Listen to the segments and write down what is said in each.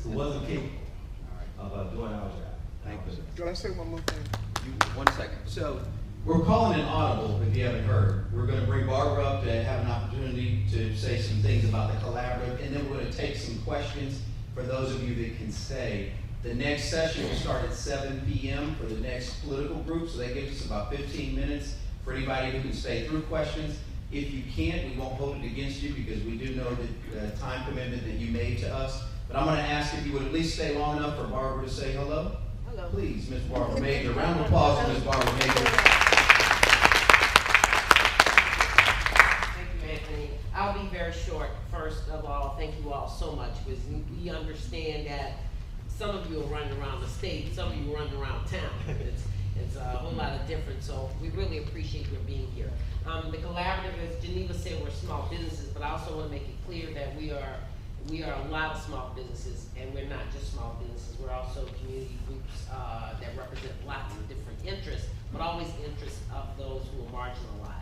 who wasn't capable of doing our job. Thank you, sir. Can I say one more thing? One second. So, We're calling an audible, if you haven't heard. We're gonna bring Barbara up to have an opportunity to say some things about the collaborative, and then we're gonna take some questions for those of you that can stay. The next session will start at 7 p.m. for the next political group, so that gives us about 15 minutes for anybody who can stay through questions. If you can't, we won't hold it against you because we do know the time commitment that you made to us. But I'm gonna ask if you would at least stay long enough for Barbara to say hello. Hello. Please, Ms. Barbara Major. Round of applause for Ms. Barbara Major. Anthony. I'll be very short. First of all, thank you all so much, because we understand that some of you are running around the state, some of you are running around town. It's a whole lot of difference, so we really appreciate your being here. The collaborative, as Geneva said, we're small businesses, but I also want to make it clear that we are a lot of small businesses, and we're not just small businesses. We're also community groups that represent lots of different interests, but always interests of those who are marginalized.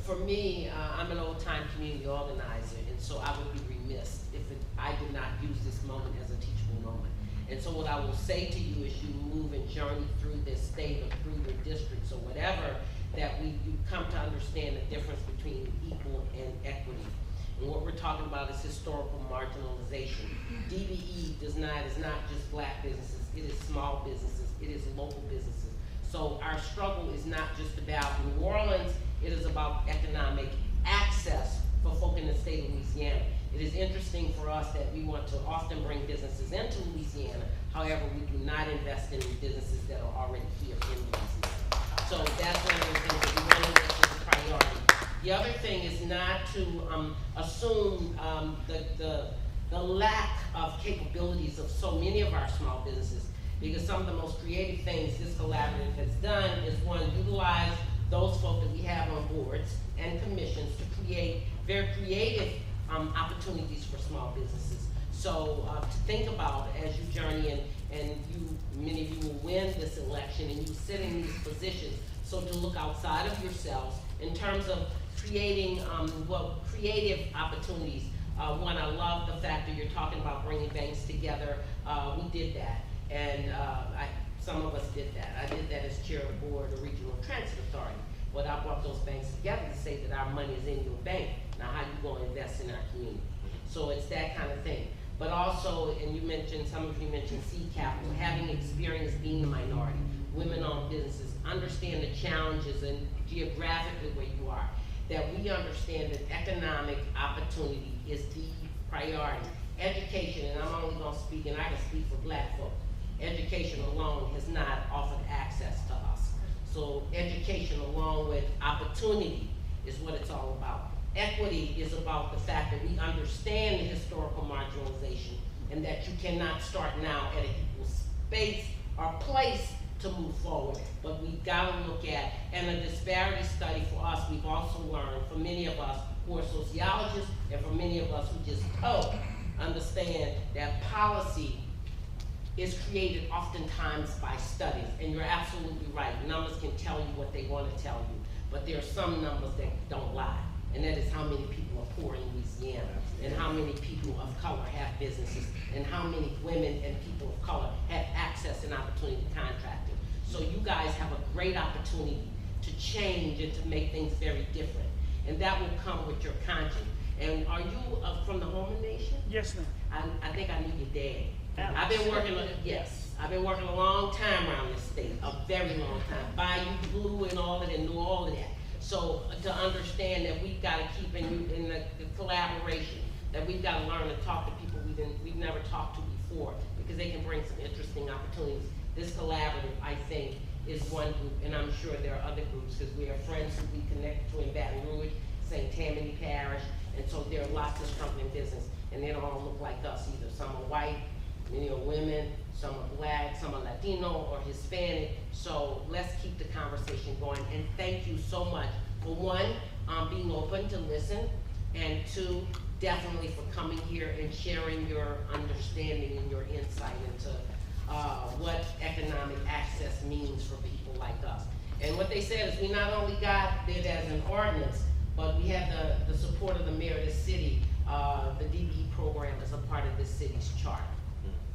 For me, I'm an old-time community organizer, and so I would be remiss if I did not use this moment as a teachable moment. And so what I will say to you as you move and journey through this state or through your districts or whatever, that you come to understand the difference between equal and equity. And what we're talking about is historical marginalization. DBE is not just black businesses, it is small businesses, it is local businesses. So our struggle is not just about New Orleans, it is about economic access for folk in the state of Louisiana. It is interesting for us that we want to often bring businesses into Louisiana. However, we do not invest in businesses that are already here in Louisiana. So that's one of the things that we want to make as a priority. The other thing is not to assume the lack of capabilities of so many of our small businesses, because some of the most creative things this collaborative has done is, one, utilize those folks that we have on boards and commissions to create very creative opportunities for small businesses. So to think about as you journey and many of you will win this election and you sit in these positions, so to look outside of yourselves in terms of creating creative opportunities. One, I love the fact that you're talking about bringing banks together. We did that, and some of us did that. I did that as chair of the board of Regional Transit Authority. But I brought those banks together to say that our money is in your bank. Now how you going to invest in our community? So it's that kind of thing. But also, and some of you mentioned seed capital, having experience being the minority, women-owned businesses, understand the challenges and geographically where you are, that we understand that economic opportunity is the priority. Education, and I'm only going to speak, and I can speak for black folk, education alone has not offered access to us. So education along with opportunity is what it's all about. Equity is about the fact that we understand the historical marginalization and that you cannot start now at an equal space or place to move forward. But we've got to look at, and a disparity study for us, we've also learned, for many of us who are sociologists and for many of us who just understand that policy is created oftentimes by studies, and you're absolutely right. Numbers can tell you what they want to tell you, but there are some numbers that don't lie, and that is how many people are poor in Louisiana, and how many people of color have businesses, and how many women and people of color have access and opportunity to contracting. So you guys have a great opportunity to change and to make things very different, and that will come with your conscience. And are you from the Homan Nation? Yes, ma'am. I think I need your dad. I've been working a long time around this state, a very long time. Bayou Blue and all of that, and knew all of that. So to understand that we've got to keep in the collaboration, that we've got to learn to talk to people we've never talked to before, because they can bring some interesting opportunities. This collaborative, I think, is one group, and I'm sure there are other groups, because we are friends who we connect to in Baton Rouge, St. Tammany Parish, and so there are lots of struggling business, and they don't all look like us either. Some are white, many are women, some are black, some are Latino or Hispanic. So let's keep the conversation going. And thank you so much for, one, being open to listen, and two, definitely for coming here and sharing your understanding and your insight into what economic access means for people like us. And what they said is we not only got it as an ordinance, but we have the support of the mayor of the city. The DBE program is a part of the city's charter.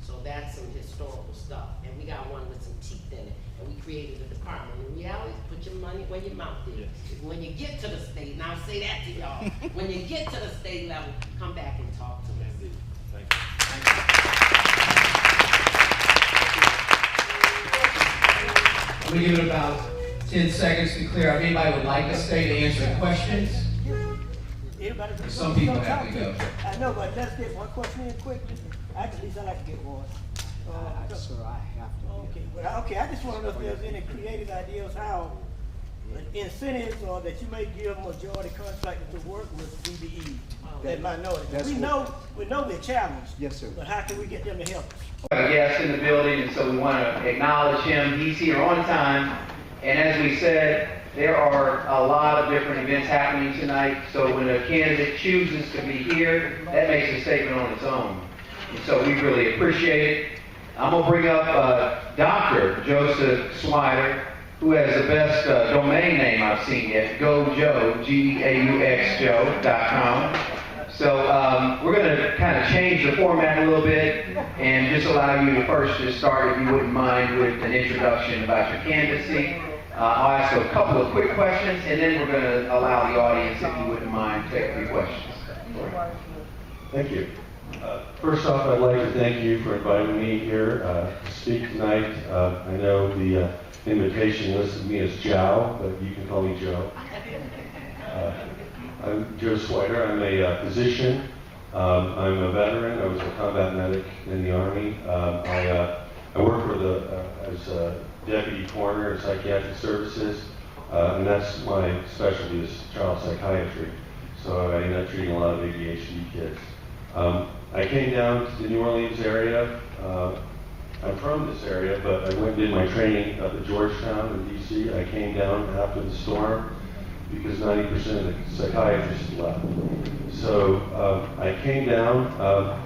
So that's some historical stuff, and we got one with some teeth in it, and we created a department. In reality, put your money where your mouth is. When you get to the state, and I'll say that to y'all, when you get to the state level, come back and talk to us. Thank you. We give it about 10 seconds to clear out. Anybody would like to stay to answer questions? Some people have to go. I know, but let's get one question in quickly. At least I like to get one. Sir, I have to. Okay, well, okay, I just want to know if there's any creative ideas how incentives or that you may give majority contractors to work with DBE, that minority. That's We know they're challenged. Yes, sir. But how can we get them to help us? A guest in the building, and so we want to acknowledge him. He's here on time, and as we said, there are a lot of different events happening tonight, so when a candidate chooses to be here, that makes a statement on its own. And so we really appreciate it. I'm going to bring up Dr. Joseph Swider, who has the best domain name I've seen yet, GoJoe, GAUX, So we're going to kind of change the format a little bit and just allow you to first just start, if you wouldn't mind, with an introduction about your candidacy. I'll ask a couple of quick questions, and then we're going to allow the audience, if you wouldn't mind, to take a few questions. Thank you. First off, I'd like to thank you for inviting me here to speak tonight. I know the invitation listed me as Joe, but you can call me Joe. I'm Joe Swider. I'm a physician. I'm a veteran. I was a combat medic in the Army. I work as a deputy coroner in psychiatric services, and that's my specialty is child psychiatry. So I end up treating a lot of ADHD kids. I came down to the New Orleans area. I'm from this area, but I went and did my training up at Georgetown in DC. I came down after the storm because 90% of the psychiatrists left. So I came down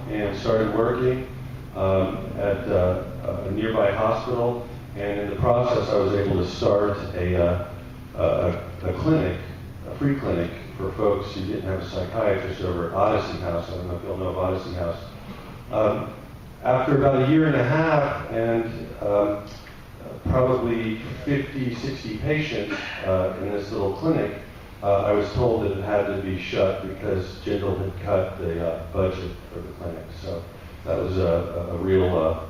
and started working at a nearby hospital, and in the process I was able to start a clinic, a free clinic for folks who didn't have a psychiatrist over at Odyssey House. I don't know if you'll know of Odyssey House. After about a year and a half and probably 50, 60 patients in this little clinic, I was told that it had to be shut because Jindal had cut the budget for the clinic. So that was a real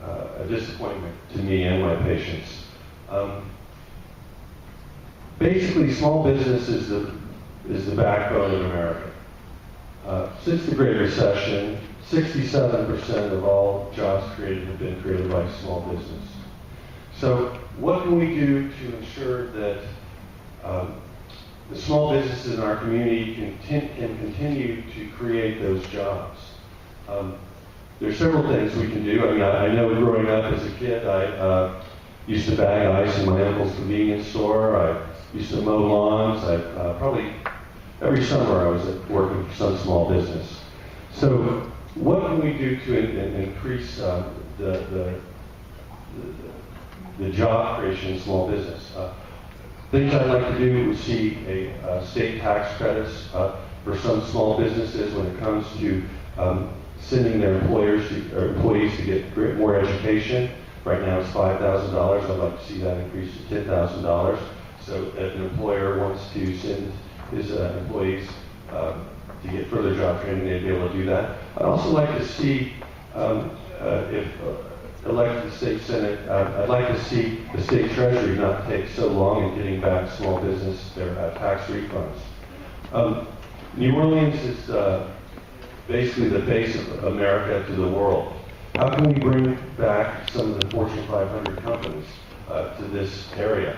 a disappointment to me and my patients. Basically, small business is the backbone of America. Since the Great Recession, 67% of all jobs created have been created by small business. So what can we do to ensure that the small businesses in our community can continue to create those jobs? There's several things we can do. I mean, I know growing up as a kid, I used to bag ice in my uncle's convenience store. I used to mow lawns. Probably every summer I was working for some small business. So what can we do to increase the job creation in small business? Things I'd like to do would see a state tax credits for some small businesses when it comes to sending their employees to get more education. Right now it's $5,000. I'd like to see that increase to $10,000. So if an employer wants to send his employees to get further job training, they'd be able to do that. I'd also like to see, if elected to the state senate, I'd like to see the state treasury not take so long in getting back small business their tax refunds. New Orleans is basically the face of America to the world. How can we bring back some of the Fortune 500 companies to this area?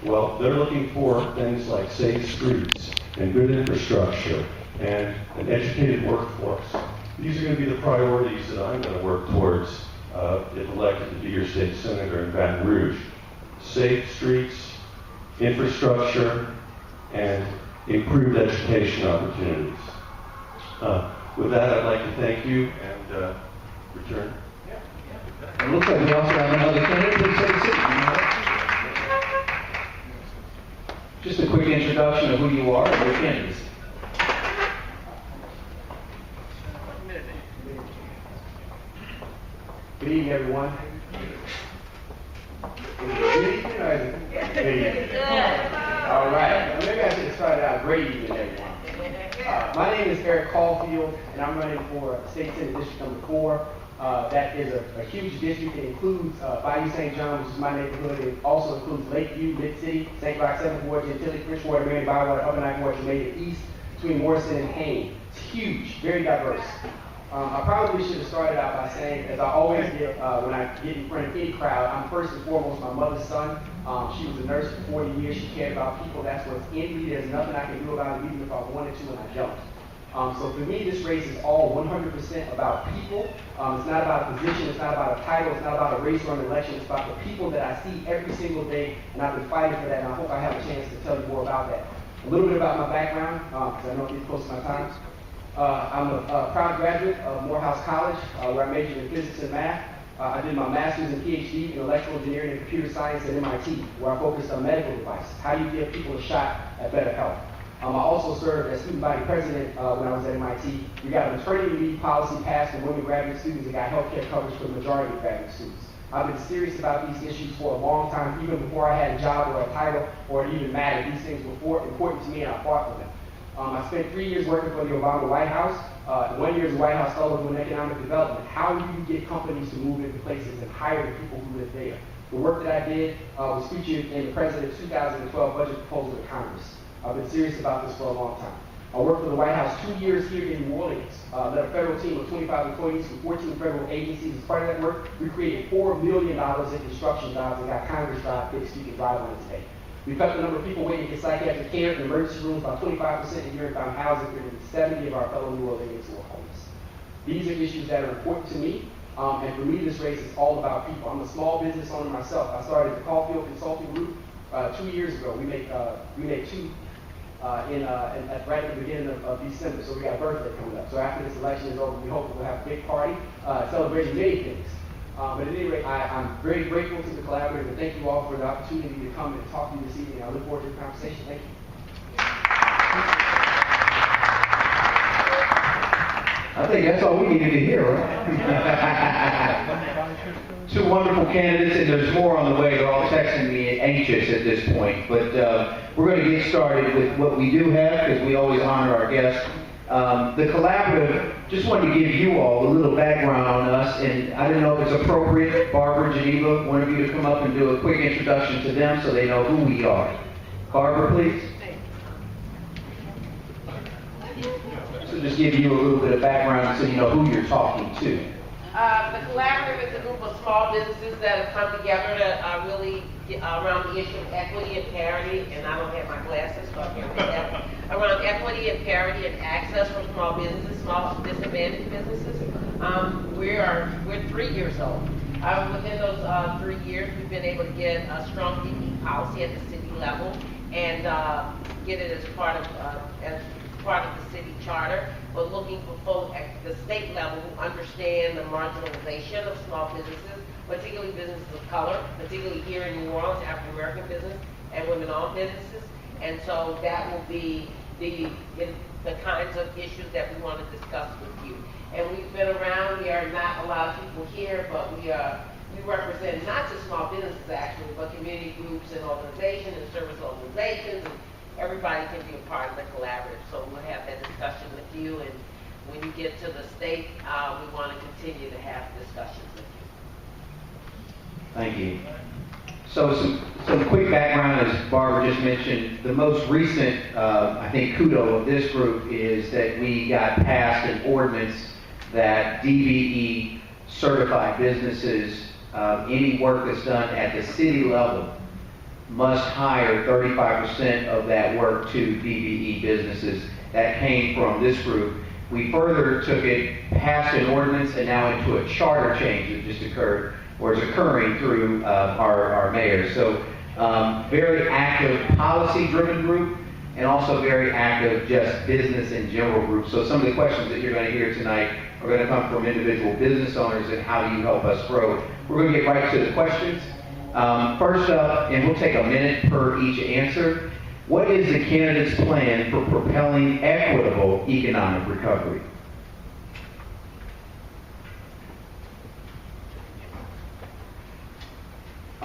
Well, they're looking for things like safe streets and good infrastructure and an educated workforce. These are going to be the priorities that I'm going to work towards if elected to be your state senator in Baton Rouge. Safe streets, infrastructure, and improved education opportunities. With that, I'd like to thank you and return. It looks like we also have another candidate. Please take a seat. Just a quick introduction of who you are and your candidacy. Good evening, everyone. Is it good evening or is it good evening? All right. Well, maybe I should have started out great evening, everyone. My name is Eric Caulfield, and I'm running for State Senate District Number 4. That is a huge district. It includes Bayou St. John, which is my neighborhood. It also includes Lakeview, Mid-City, St. Rock, 7th Ward, Gentilly, Bridgewater, Marion, Bywater, Upper Ninth Ward, Jamaica East, between Morrison and Hayne. It's huge, very diverse. I probably should have started out by saying, as I always get when I get in front of any crowd, I'm first and foremost my mother's son. She was a nurse for 40 years. She cared about people. That's what's in me. There's nothing I can do about it, even if I wanted to, and I don't. So for me, this race is all 100% about people. It's not about a position. It's not about a title. It's not about a race or an election. It's about the people that I see every single day, and I've been fighting for that, and I hope I have a chance to tell you more about that. A little bit about my background, because I know I'm getting close to my time. I'm a proud graduate of Morehouse College, where I majored in physics and math. I did my master's and PhD in electrical engineering and computer science at MIT, where I focused on medical devices. How do you give people a shot at better health? I also served as student body president when I was at MIT. We got a maternity leave policy passed for women graduate students and got healthcare coverage for the majority of graduate students. I've been serious about these issues for a long time, even before I had a job or a title or it even mattered. These things were important to me, and I fought for them. I spent 3 years working for the Obama White House, 1 year as a White House fellow doing economic development. How do you get companies to move into places and hire the people who live there? The work that I did was featured in the President's 2012 budget proposal to Congress. I've been serious about this for a long time. I worked for the White House 2 years here in New Orleans, led a federal team of 25 employees from 14 federal agencies. As part of that work, we created $4 million in construction jobs and got Congress drive fixed. You can drive on it today. We cut the number of people waiting to get psychiatric care in emergency rooms by 25% a year and found housing for nearly 70 of our fellow New Orleans who are homeless. These are issues that are important to me, and for me this race is all about people. I'm a small business owner myself. I started the Caulfield Consulting Group 2 years ago. We make two right at the beginning of December, so we got a birthday coming up. So after this election is over, we hope we'll have a big party celebrating many things. But at any rate, I'm very grateful to the collaborators, and thank you all for the opportunity to come and talk to you this evening. I look forward to the conversation. Thank you. I think that's all we needed to hear, right? Two wonderful candidates, and there's more on the way. They're all texting me anxious at this point. But we're going to get started with what we do have, because we always honor our guests. The collaborative, just wanted to give you all a little background on us, and I don't know if it's appropriate, Barbara, Geneva, one of you to come up and do a quick introduction to them so they know who we are. Barbara, please. So just give you a little bit of background so you know who you're talking to. The collaborative is a group of small businesses that have come together to really get around the issue of equity and parity, and I don't have my glasses, so I can't read that. Around equity and parity and access for small businesses, small disadvantaged businesses. We're 3 years old. Within those 3 years, we've been able to get a strong DBE policy at the city level and get it as part of the city charter. But looking for folks at the state level who understand the marginalization of small businesses, particularly businesses of color, particularly here in New Orleans, African American business and women-owned businesses. And so that will be the kinds of issues that we want to discuss with you. And we've been around. We are not a lot of people here, but we represent not just small businesses actually, but community groups and organizations and service organizations. And everybody can be a part of the collaborative. So we'll have that discussion with you. And when you get to the state, we want to continue to have discussions with you. Thank you. So some quick background, as Barbara just mentioned. The most recent, I think, kudo of this group is that we got passed an ordinance that DBE certified businesses, any work that's done at the city level, must hire 35% of that work to DBE businesses. That came from this group. We further took it, passed an ordinance, and now into a charter change that just occurred, or is occurring through our mayor. So very active policy-driven group, and also very active just business in general group. So some of the questions that you're going to hear tonight are going to come from individual business owners and how do you help us grow. We're going to get right to the questions. First up, and we'll take a minute per each answer, what is the candidate's plan for propelling equitable economic recovery?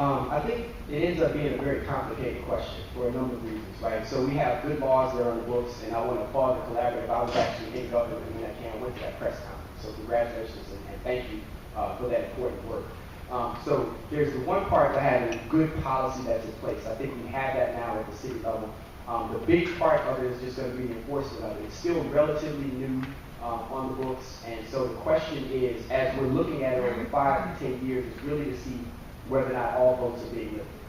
I think it ends up being a very complicated question for a number of reasons, right? So we have good laws that are on the books, and I want to applaud the collaborative. I was actually in government when I went to that press conference. So congratulations and thank you for that important work. So there's the one part that had a good policy that's in place. I think we have that now at the city level. The big part of it is just going to be the enforcement of it. It's still relatively new on the books, and so the question is, as we're looking at it over 5 to 10 years, is really to see whether or not all votes are being lifted.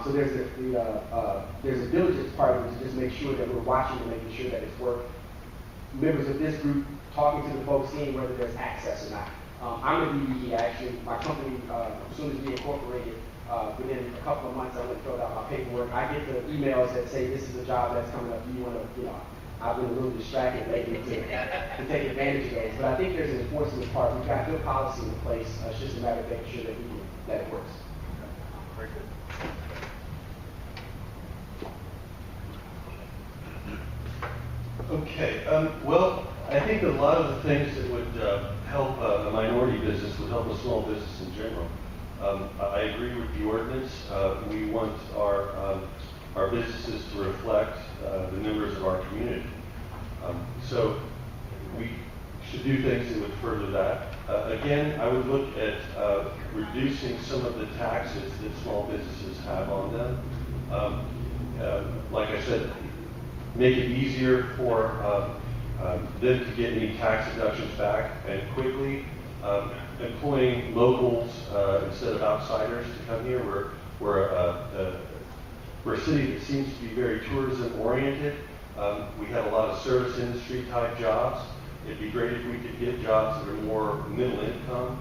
So there's a diligence part of it to just make sure that we're watching and making sure that it's working. Members of this group talking to the folks, seeing whether there's access or not. I'm a DBE actually. My company, as soon as we incorporated, within a couple of months, I went and filled out my paperwork. I get the emails that say this is a job that's coming up. Do you want to, I've been a little distracted lately to take advantage of those. But I think there's an enforcement part. We've got good policy in place. It's just a matter of making sure that it works. Very good. Okay, well, I think a lot of the things that would help a minority business would help a small business in general. I agree with the ordinance. We want our businesses to reflect the members of our community. So we should do things that would further that. Again, I would look at reducing some of the taxes that small businesses have on them. Like I said, make it easier for them to get any tax deductions back and quickly. Employing locals instead of outsiders to come here. We're a city that seems to be very tourism oriented. We have a lot of service industry type jobs. It'd be great if we could get jobs that are more middle income,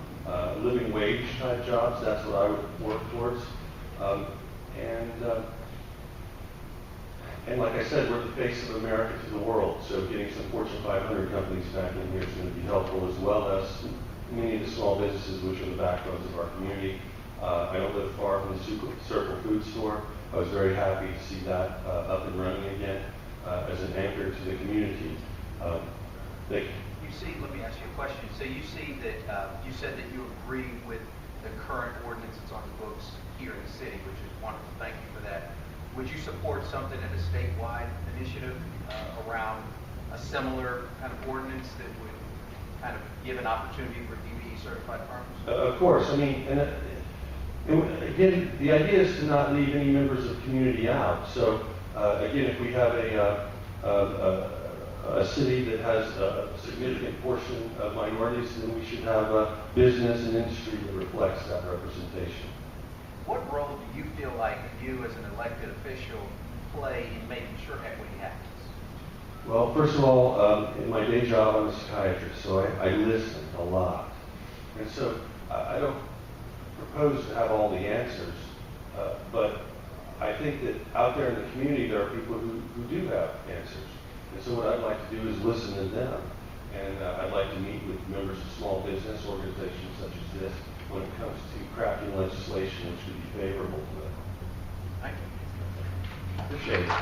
living wage type jobs. That's what I would work towards. And like I said, we're the face of America to the world. So getting some Fortune 500 companies back in here is going to be helpful, as well as many of the small businesses, which are the backbones of our community. I don't live far from the Circle Food Store. I was very happy to see that up and running again as an anchor to the community. You see, let me ask you a question. So you see that you said that you agree with the current ordinance that's on the books here in the city, which is wonderful. Thank you for that. Would you support something at a statewide initiative around a similar kind of ordinance that would kind of give an opportunity for DBE certified farmers? Of course. I mean, and again, the idea is to not leave any members of the community out. So again, if we have a city that has a significant portion of minorities, then we should have a business and industry that reflects that representation. What role do you feel like you as an elected official play in making sure equity happens? Well, first of all, in my day job, I'm a psychiatrist, so I listen a lot. And so I don't propose to have all the answers, but I think that out there in the community, there are people who do have answers. And so what I'd like to do is listen to them. And I'd like to meet with members of small business organizations such as this when it comes to crafting legislation which would be favorable to them. Thank you. Appreciate it. I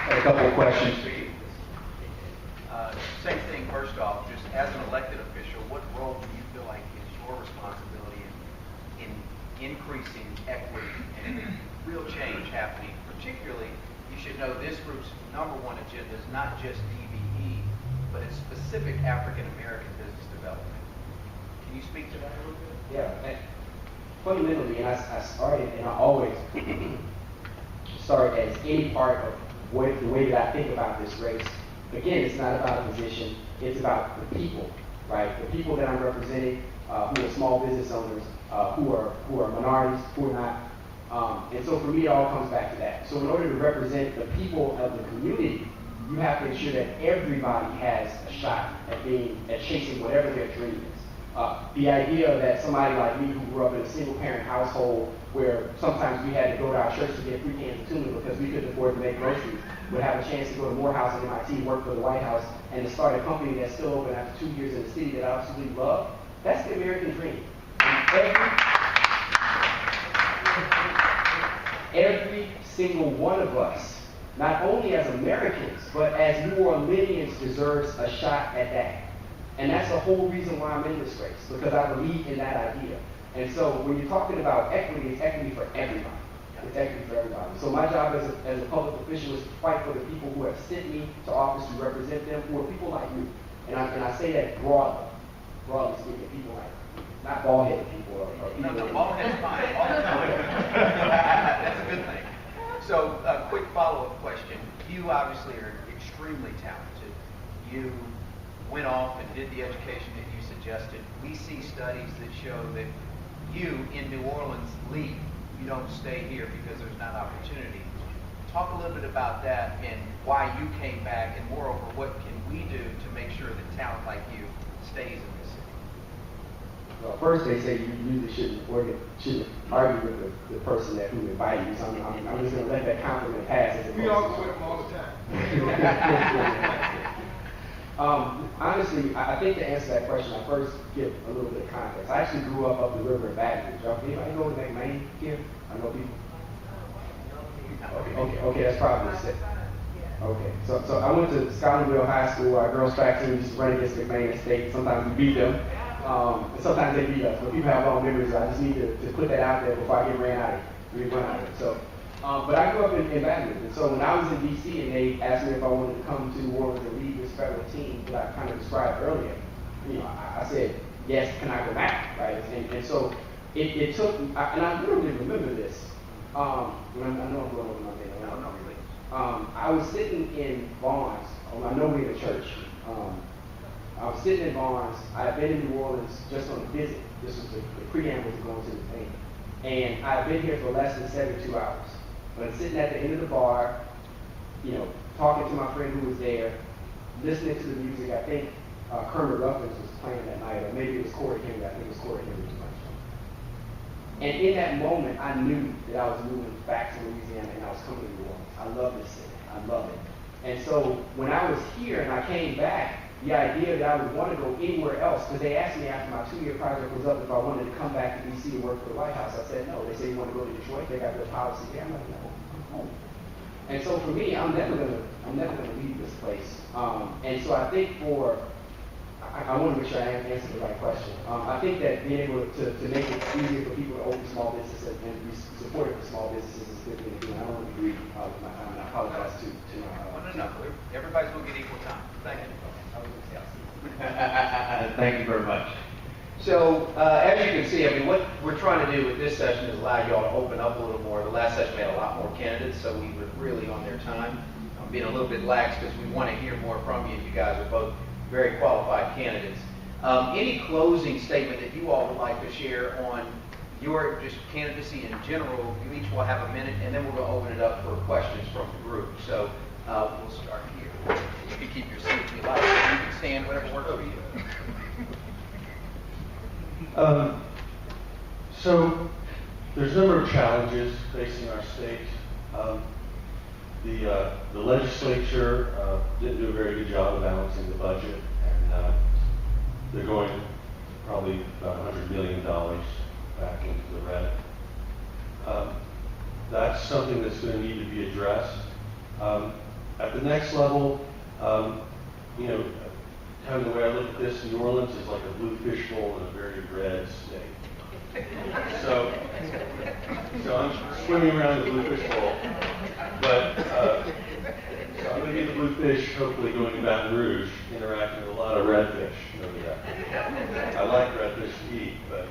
have a couple of questions for you. Same thing, first off, just as an elected official, what role do you feel like is your responsibility in increasing equity and real change happening? Particularly, you should know this group's #1 agenda is not just DBE, but it's specific African American business development. Can you speak to that a little bit? Yeah, and fundamentally, and I started, and I always start as any part of the way that I think about this race. Again, it's not about a position, it's about the people, right? The people that I'm representing, who are small business owners, who are minorities, who are not. And so for me, it all comes back to that. So in order to represent the people of the community, you have to ensure that everybody has a shot at chasing whatever their dream is. The idea that somebody like me who grew up in a single-parent household where sometimes we had to go to our church to get 3 cans of tuna because we couldn't afford to make groceries, would have a chance to go to Morehouse and MIT, work for the White House, and to start a company that's still open after 2 years in the city that I absolutely love, that's the American dream. And every single one of us, not only as Americans, but as New Orleanians, deserves a shot at that. And that's the whole reason why I'm in this race, because I believe in that idea. And so when you're talking about equity, it's equity for everybody. It's equity for everybody. So my job as a public official is to fight for the people who have sent me to office to represent them, who are people like you. And I say that broadly speaking, people like you. Not bald-headed people or people. No, bald-headed's fine. That's a good thing. So, a quick follow-up question. You obviously are extremely talented. You went off and did the education that you suggested. We see studies that show that you in New Orleans leave. You don't stay here because there's not opportunity. Talk a little bit about that and why you came back, and moreover, what can we do to make sure that talent like you stays in this city? Well, first they say you usually shouldn't argue with the person who invited you. So I'm just going to let that compliment pass. We argue with them all the time. Honestly, I think to answer that question, I first give a little bit of context. I actually grew up the river in Baton Rouge. Anybody go to McMain here? I know people. Okay, that's probably it. Okay, so I went to Scotlandville High School. Our girls' track team used to run against McMain State. Sometimes we beat them, and sometimes they beat us. But people have long memories. I just need to put that out there before I get ran out of it. So, but I grew up in Baton Rouge, and so when I was in D.C. and they asked me if I wanted to come to New Orleans and lead this federal team that I kind of described earlier, I said yes. Can I go back? Right, and so it took, and I literally remember this. I know I'm going over my thing. I was sitting in Barnes on my way to church. I was sitting in Barnes. I had been in New Orleans just on a visit. This was the preamble to going to the thing. And I had been here for less than 72 hours. But sitting at the end of the bar, talking to my friend who was there, listening to the music. I think Kermit Ruffins was playing that night, or maybe it was Corey Henry. I think it was Corey Henry. And in that moment, I knew that I was moving back to Louisiana and I was coming to New Orleans. I love this city. I love it. And so when I was here and I came back, the idea that I would want to go anywhere else, because they asked me after my 2-year project was up if I wanted to come back to D.C. and work for the White House. I said no. They said, you want to go to Detroit? They got their policy there. I'm like, no, I'm home. And so for me, I'm never gonna leave this place. And so I think I want to make sure I answer the right question. I think that being able to make it easier for people to open small businesses and be supportive for small businesses is a good thing to do. And I don't want to agree with my time, and I apologize to No. Everybody's going to get equal time. Thank you. Thank you very much. So, as you can see, what we're trying to do with this session is allow y'all to open up a little more. The last session we had a lot more candidates, so we were really on their time. I'm being a little bit lax because we want to hear more from you. You guys are both very qualified candidates. Any closing statement that you all would like to share on your just candidacy in general? You each will have a minute, and then we're going to open it up for questions from the group. So we'll start here. You can keep your seat if you like. You can stand, whatever works for you. So there's a number of challenges facing our state. The legislature didn't do a very good job of balancing the budget, and they're going probably about $100 million back into the red. That's something that's going to need to be addressed. At the next level, kind of the way I look at this, New Orleans is like a blue fishbowl in a very red state. So I'm swimming around the blue fishbowl, but so I'm going to be the blue fish, hopefully going to Baton Rouge, interacting with a lot of redfish. I like redfish to eat, but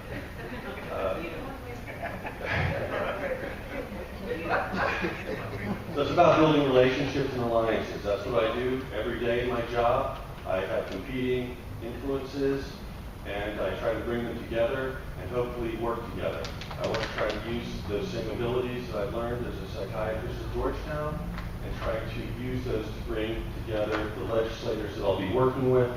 so it's about building relationships and alliances. That's what I do every day in my job. I have competing influences, and I try to bring them together and hopefully work together. I want to try to use those same abilities that I've learned as a psychiatrist at Georgetown and try to use those to bring together the legislators that I'll be working with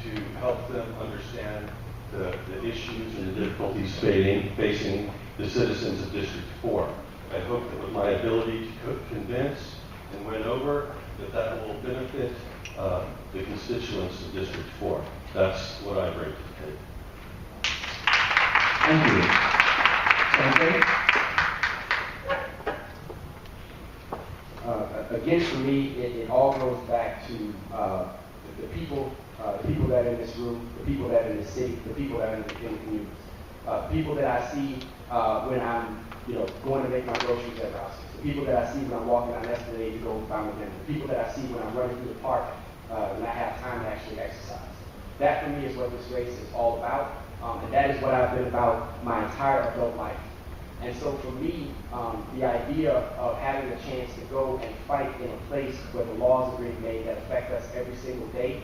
to help them understand the issues and the difficulties facing the citizens of District 4. I hope that with my ability to convince and win over, that will benefit the constituents of District 4. That's what I bring to the table. Thank you. Again, for me, it all goes back to the people that are in this room, the people that are in the city, the people that are in the communities. People that I see when I'm, going to make my groceries at Rouse's. The people that I see when I'm walking down Esplanade to go buy my dinner. The people that I see when I'm running through the park when I have time to actually exercise. That for me is what this race is all about, and that is what I've been about my entire adult life. And so for me, the idea of having a chance to go and fight in a place where the laws are being made that affect us every single day,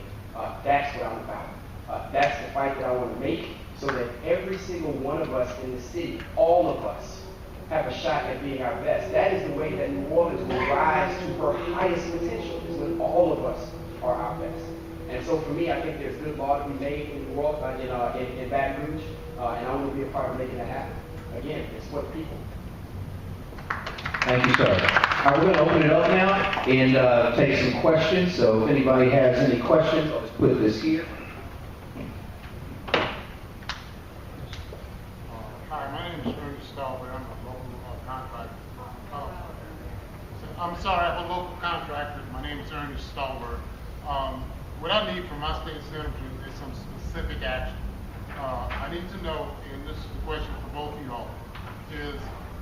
that's what I'm about. That's the fight that I want to make so that every single one of us in the city, all of us, have a shot at being our best. That is the way that New Orleans will rise to her highest potential, is when all of us are our best. And so for me, I think there's good law to be made in the world, in Baton Rouge, and I want to be a part of making that happen. Again, it's for the people. Thank you, sir. All right, we're going to open it up now and take some questions. So if anybody has any questions, I'll just put this here. Hi, my name is Ernest Stallworth. I'm a local contractor. I'm sorry, I'm a local contractor. My name is Ernest Stallworth. What I need from my state senator is some specific action. I need to know, and this is the question for both of you all, is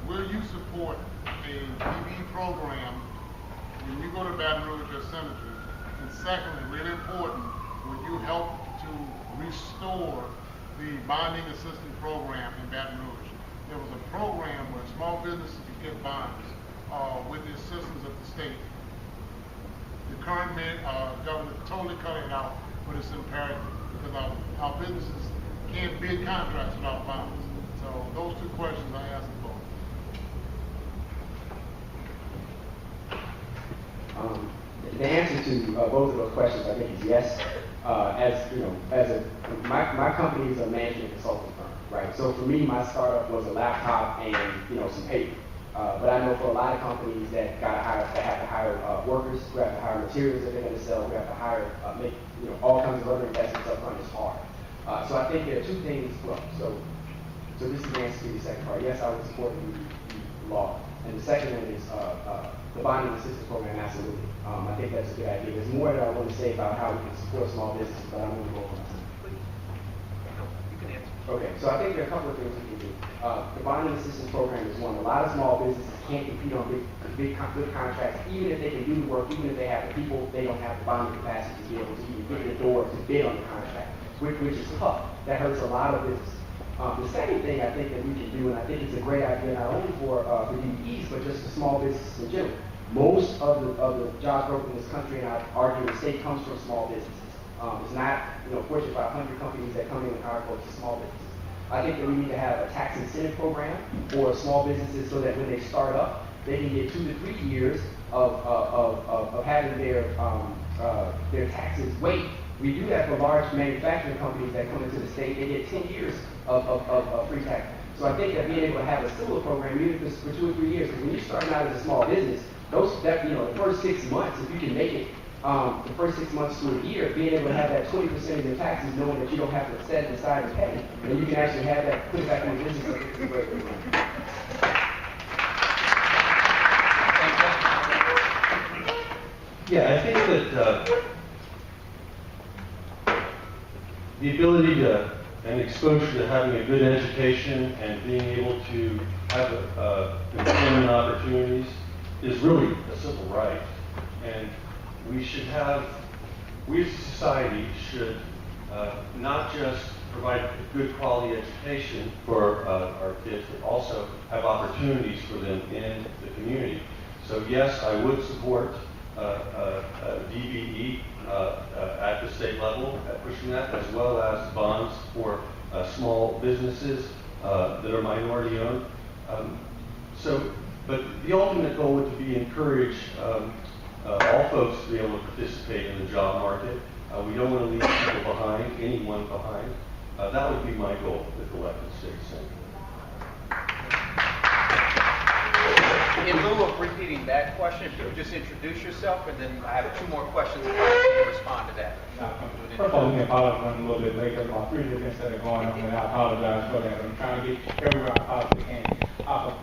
will you support a DBE program when you go to Baton Rouge as senators? And secondly, really important, will you help to restore the bonding assistance program in Baton Rouge? There was a program where small businesses could get bonds with the assistance of the state. The current governor totally cut it out, but it's imperative because our businesses can't bid contracts without bonds. So those two questions I asked them both. The answer to both of those questions, I think, is yes. My company is a management consulting firm, right? So for me, my startup was a laptop and some paper. But I know for a lot of companies that have to hire workers, who have to hire materials that they're going to sell, who have to hire, make all kinds of other investments up front is hard. So I think there are two things. Well, so this is the answer to the second part. Yes, I would support the law. And the second one is the bonding assistance program. Absolutely. I think that's a good idea. There's more that I want to say about how we can support small businesses, but I'm going to go over that. You can answer. Okay, so I think there are a couple of things we can do. The bonding assistance program is one. A lot of small businesses can't compete on good contracts, even if they can do the work, even if they have the people, they don't have the bonding capacity to be able to even get the door to bid on the contract, which is tough. That hurts a lot of business. The second thing I think that we can do, and I think it's a great idea not only for DBEs, but just for small businesses in general. Most of the jobs growth in this country, and I argue the state, comes from small businesses. It's not, Fortune 500 companies that come in and hire folks, it's small businesses. I think that we need to have a tax incentive program for small businesses so that when they start up, they can get 2 to 3 years of having their taxes waived. We do that for large manufacturing companies that come into the state. They get 10 years of free tax. So I think that being able to have a similar program, even if it's for 2 or 3 years, because when you're starting out as a small business, the first 6 months, if you can make it the first 6 months to a year, being able to have that 20% of your taxes, knowing that you don't have to set it aside and pay, and you can actually have that put it back in the business. Yeah, I think that the ability to and exposure to having a good education and being able to have employment opportunities is really a civil right. And we as a society should not just provide a good quality education for our kids, but also have opportunities for them in the community. So yes, I would support DBE at the state level, at pushing that, as well as bonds for small businesses that are minority owned. But the ultimate goal would be encourage all folks to be able to participate in the job market. We don't want to leave people behind, anyone behind. That would be my goal with elected state senator. In lieu of repeating that question, if you would just introduce yourself, and then I have 2 more questions if I can respond to that. First of all, let me apologize for running a little bit late. There's about 3 events that are going on, and I apologize for that. I'm trying to get everywhere I possibly can.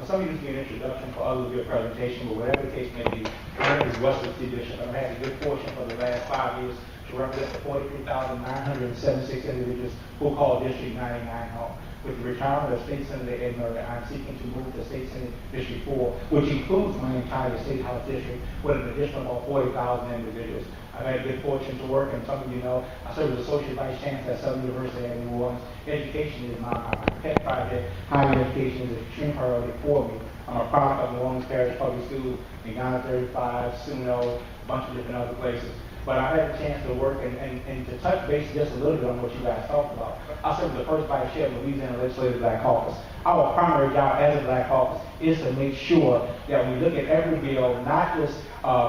For some of you, this will be an introduction. For others, it'll be a presentation. But whatever the case may be, my name is Wesley T. Bishop. I've had a good fortune for the last 5 years to represent the 43,976 individuals who call District 99 home. With the retirement of State Senator Ed Murray, I'm seeking to move to State Senate District 4, which includes my entire State House district, with an additional about 40,000 individuals. I've had good fortune to work, and some of you know, I serve as Associate Vice Chancellor at Southern University in New Orleans. Education is my pet project. Higher education is an extreme priority for me. I'm a product of New Orleans Parish Public Schools, Ghana 35, Suno, a bunch of different other places. But I had a chance to work and to touch base just a little bit on what you guys talked about. I served the first vice chair of the Louisiana Legislative Black Caucus. Our primary job as a Black Caucus is to make sure that we look at every bill, not just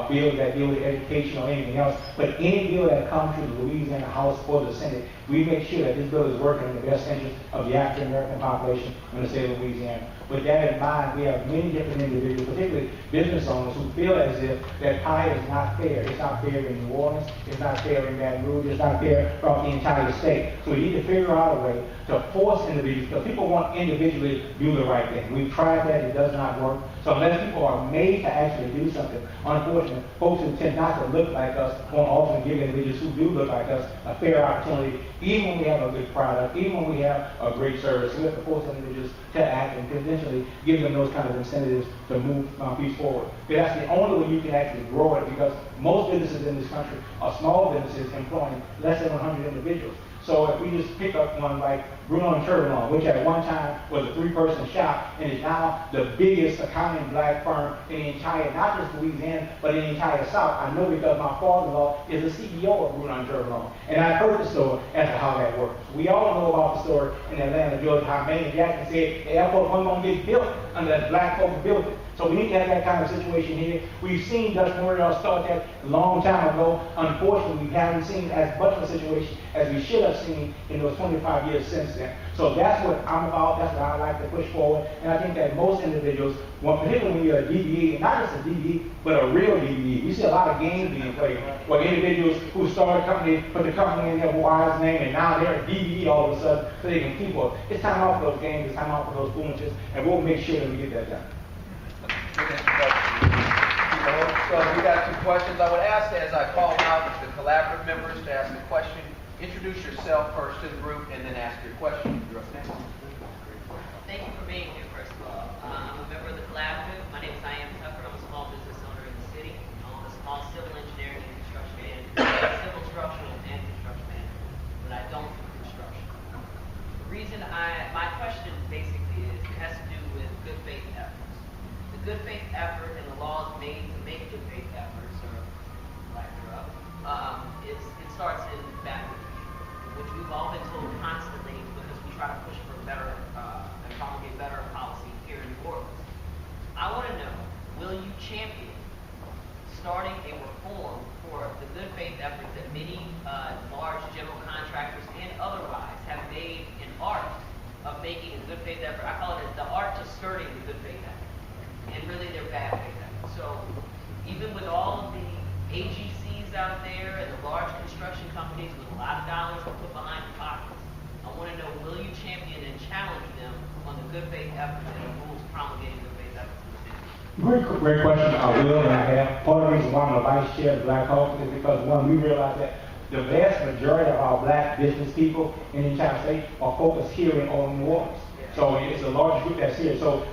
bills that deal with education or anything else, but any bill that comes through the Louisiana House or the Senate, we make sure that this bill is working in the best interest of the African American population in the state of Louisiana. With that in mind, we have many different individuals, particularly business owners, who feel as if that pie is not fair. It's not fair in New Orleans, it's not fair in Baton Rouge, it's not fair throughout the entire state. So we need to figure out a way to force individuals, because people want individually to do the right thing. We've tried that, it does not work. So unless people are made to actually do something, unfortunately, folks who tend not to look like us won't often give individuals who do look like us a fair opportunity, even when we have a good product, even when we have a great service. We have to force individuals to act and potentially give them those kind of incentives to move peace forward. Because that's the only way you can actually grow it, because most businesses in this country are small businesses employing less than 100 individuals. So if we just pick up one like Bruno and Turlon, which at one time was a 3-person shop and is now the biggest accounting black firm in the entire, not just Louisiana, but in the entire South. I know because my father-in-law is the CEO of Bruno and Turlon, and I've heard the story as to how that works. We all know about the story in Atlanta, Georgia, how Maynard Jackson said the airport wasn't going to get built unless black folks built it. So we need to have that kind of situation here. We've seen Dutch Morial start that a long time ago. Unfortunately, we haven't seen as much of a situation as we should have seen in those 25 years since then. So that's what I'm about. That's what I like to push forward. And I think that most individuals, particularly when you're a DBE, not just a DBE, but a real DBE. We see a lot of games being played where individuals who start a company, put the company in their wife's name, and now they're a DBE all of a sudden so they can keep up. It's time out for those games. It's time out for those foolishness, and we'll make sure that we get that done. Good introduction. So we got 2 questions. I would ask, as I call out the collaborative members to ask the question, introduce yourself first to the group and then ask your question. You're up next. Thank you for being here, first of all. I'm a member of the collaborative. My name is Ian Tucker. I'm a small business owner in the city. I own a small civil engineering and construction civil structural and construction manager, but I don't do construction. The reason my question basically has to do with good faith efforts. The good faith effort and the laws made to make good faith efforts, or lack thereof, it starts in Baton Rouge, which we've all been told constantly because we try to push for better and promulgate better policy here in New Orleans. I want to know, will you champion starting a reform for the good faith efforts that many large general contractors and otherwise have made an art of making a good faith effort? I call it the art to skirting the good faith effort. And really they're bad faith efforts. So even with all of the AGCs out there and the large construction companies with a lot of dollars to put behind the pockets, I want to know, will you champion and challenge them on the good faith efforts and the rules promulgating good faith efforts in the city? Great question. I will, and I have. Part of the reason why I'm a vice chair of the Black Caucus is because, one, we realize that the vast majority of our black business people in the entire state are focused here in New Orleans. So it's a large group that's here. So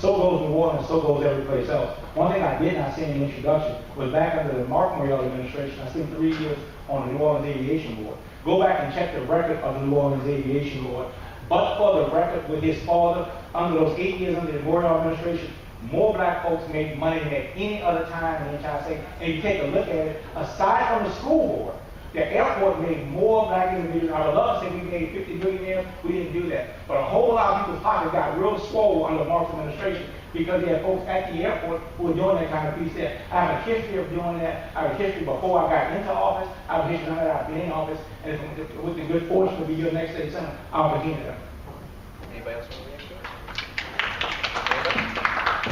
goes New Orleans, so goes every place else. One thing I did not say in the introduction was back under the Mark Morial administration, I spent 3 years on the New Orleans Aviation Board. Go back and check the record of the New Orleans Aviation Board. But for the record, with his father, under those 8 years under the Morial administration, more black folks made money than at any other time in the entire state. And you take a look at it, aside from the school board, the airport made more black individuals. I would love to say we made 50 millionaires. We didn't do that. But a whole lot of people's pockets got real swole under Mark's administration because they had folks at the airport who were doing that kind of piece there. I have a history of doing that. I have a history before I got into office. I have a history now that I've been in office. And with the good fortune to be your next state senator, I'll begin that. Anybody else want to react to it?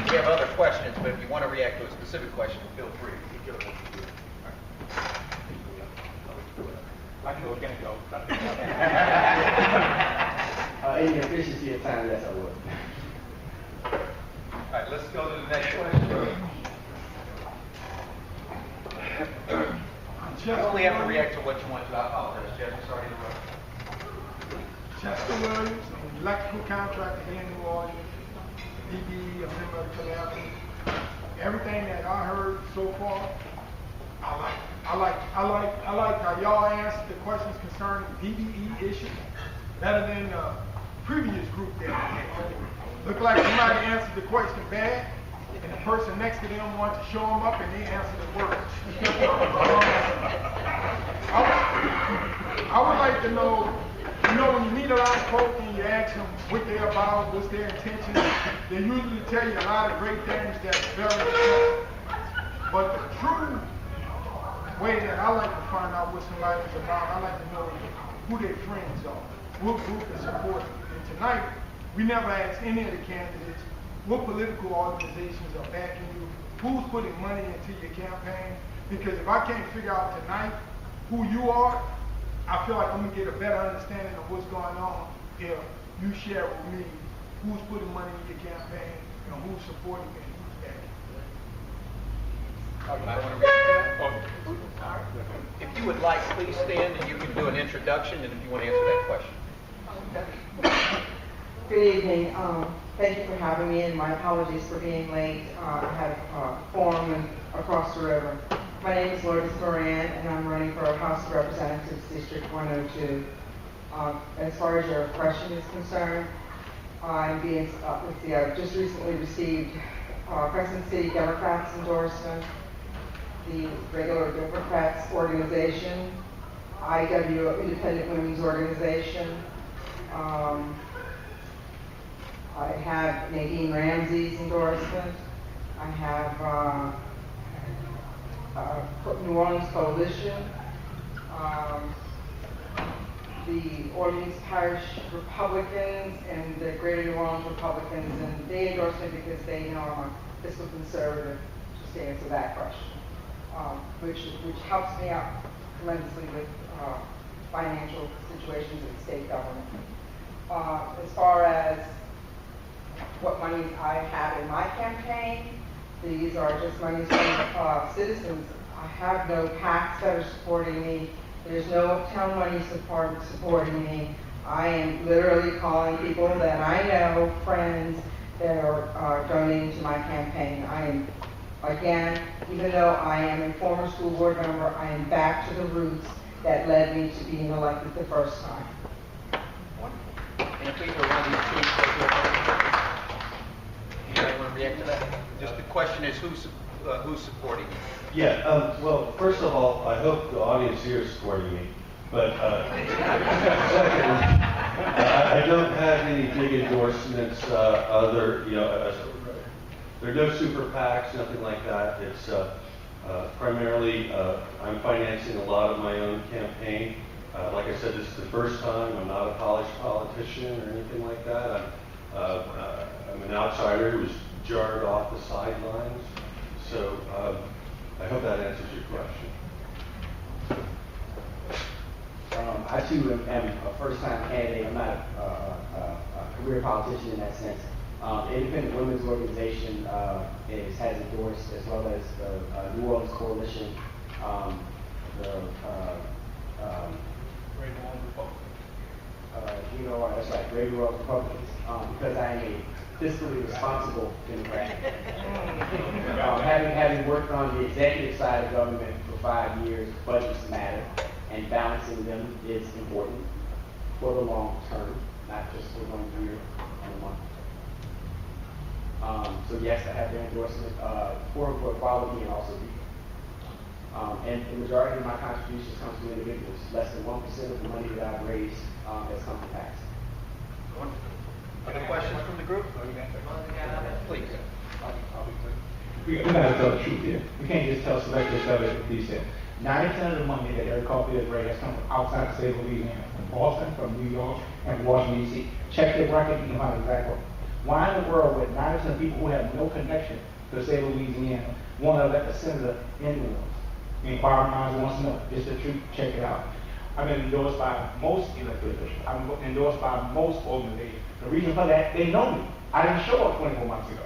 We have other questions, but if you want to react to a specific question, feel free. I can go again, go. In the efficiency of time, yes, I would. All right, let's go to the next question. You only have to react to what you want to. I apologize, Jeff. I'm sorry to interrupt. Chester Williams, I'm an electrical contractor here in New Orleans, DBE, a member of the collaborative. Everything that I heard so far, I like how y'all answered the questions concerning DBE issues better than the previous group that we had. Looked like somebody answered the question bad, and the person next to them wanted to show them up, and they answered it worse. I would like to know, when you meet a lot of folks and you ask them what they're about, what's their intention, they usually tell you a lot of great things that's very important. But the true way that I like to find out what somebody's about, I like to know who their friends are, what group is supporting. And tonight, we never asked any of the candidates what political organizations are backing you, who's putting money into your campaign. Because if I can't figure out tonight who you are, I feel like I'm gonna get a better understanding of what's going on if you share with me who's putting money in your campaign and who's supporting it and who's backing it. If you would like, please stand and you can do an introduction, and if you want to answer that question. Good evening. Thank you for having me, and my apologies for being late. I had a forum across the river. My name is Lourdes Moran, and I'm running for House of Representatives, District 102. As far as your question is concerned, I'm being, I've just recently received Crescent City Democrats endorsement, the regular Democrats organization, IW Independent Women's Organization. I have Nadine Ramsey's endorsement. I have New Orleans Coalition, the Orleans Parish Republicans, and the Greater New Orleans Republicans, and they endorse me because they know I'm a fiscal conservative, just to answer that question, which helps me out tremendously with financial situations in state government. As far as what money I have in my campaign, these are just monies from citizens. I have no PACs that are supporting me. There's no town money supporting me. I am literally calling people that I know, friends, that are donating to my campaign. I am, again, even though I am a former school board member, I am back to the roots that led me to being elected the first time. And please around these two. Anybody want to react to that? Just the question is who's supporting you? Yeah, well, first of all, I hope the audience here is supporting me. But second, I don't have any big endorsements, there are no super PACs, nothing like that. It's primarily, I'm financing a lot of my own campaign. Like I said, this is the first time. I'm not a polished politician or anything like that. I'm an outsider who was jarred off the sidelines. So I hope that answers your question. I too am a first-time candidate. I'm not a career politician in that sense. The Independent Women's Organization has endorsed, as well as the New Orleans Coalition, the Great New Orleans Republicans. That's right, Great New Orleans Republicans, because I am a fiscally responsible Democrat. Having worked on the executive side of government for 5 years, budgets matter, and balancing them is important for the long term, not just for 1 year and a month. So yes, I have their endorsement for equality and also people. And the majority of my contributions come to individuals. Less than 1% of the money that I've raised has come to tax. Other questions from the group? Please. We got to tell the truth here. We can't just tell selective stuff as he said. 90% of the money that Eric Caulfield has raised has come from outside the state of Louisiana, from Boston, from New York, and from Washington, D.C. Check their record, you can find exactly. Why in the world would 90% of people who have no connection to the state of Louisiana want to elect a senator in New Orleans? Inquiring minds wants to know. It's the truth. Check it out. I've been endorsed by most elected officials. I've been endorsed by most organizations. The reason for that, they know me. I didn't show up 24 months ago.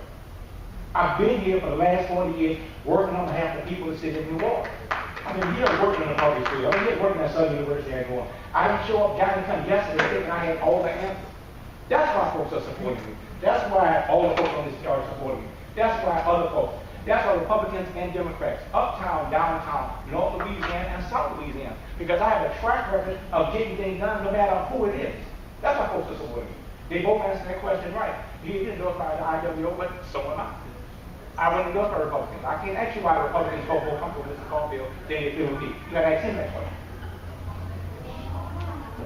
I've been here for the last 40 years working on behalf of the people of the city of New Orleans. I mean, he doesn't work in the public school. I mean, he working at Southern University and going, I didn't show up, Johnny come yesterday thinking I had all the answers. That's why folks are supporting me. That's why all the folks on this chart are supporting me. That's why other folks. That's why Republicans and Democrats, uptown, downtown, North Louisiana, and South Louisiana. Because I have a track record of getting things done no matter who it is. That's why folks are supporting me. They both answered that question right. He is endorsed by the IWO, but so am I. I wasn't endorsed by Republicans. I can't ask you why Republicans felt more comfortable with Mr. Caulfield than they feel with me. You gotta ask him that question.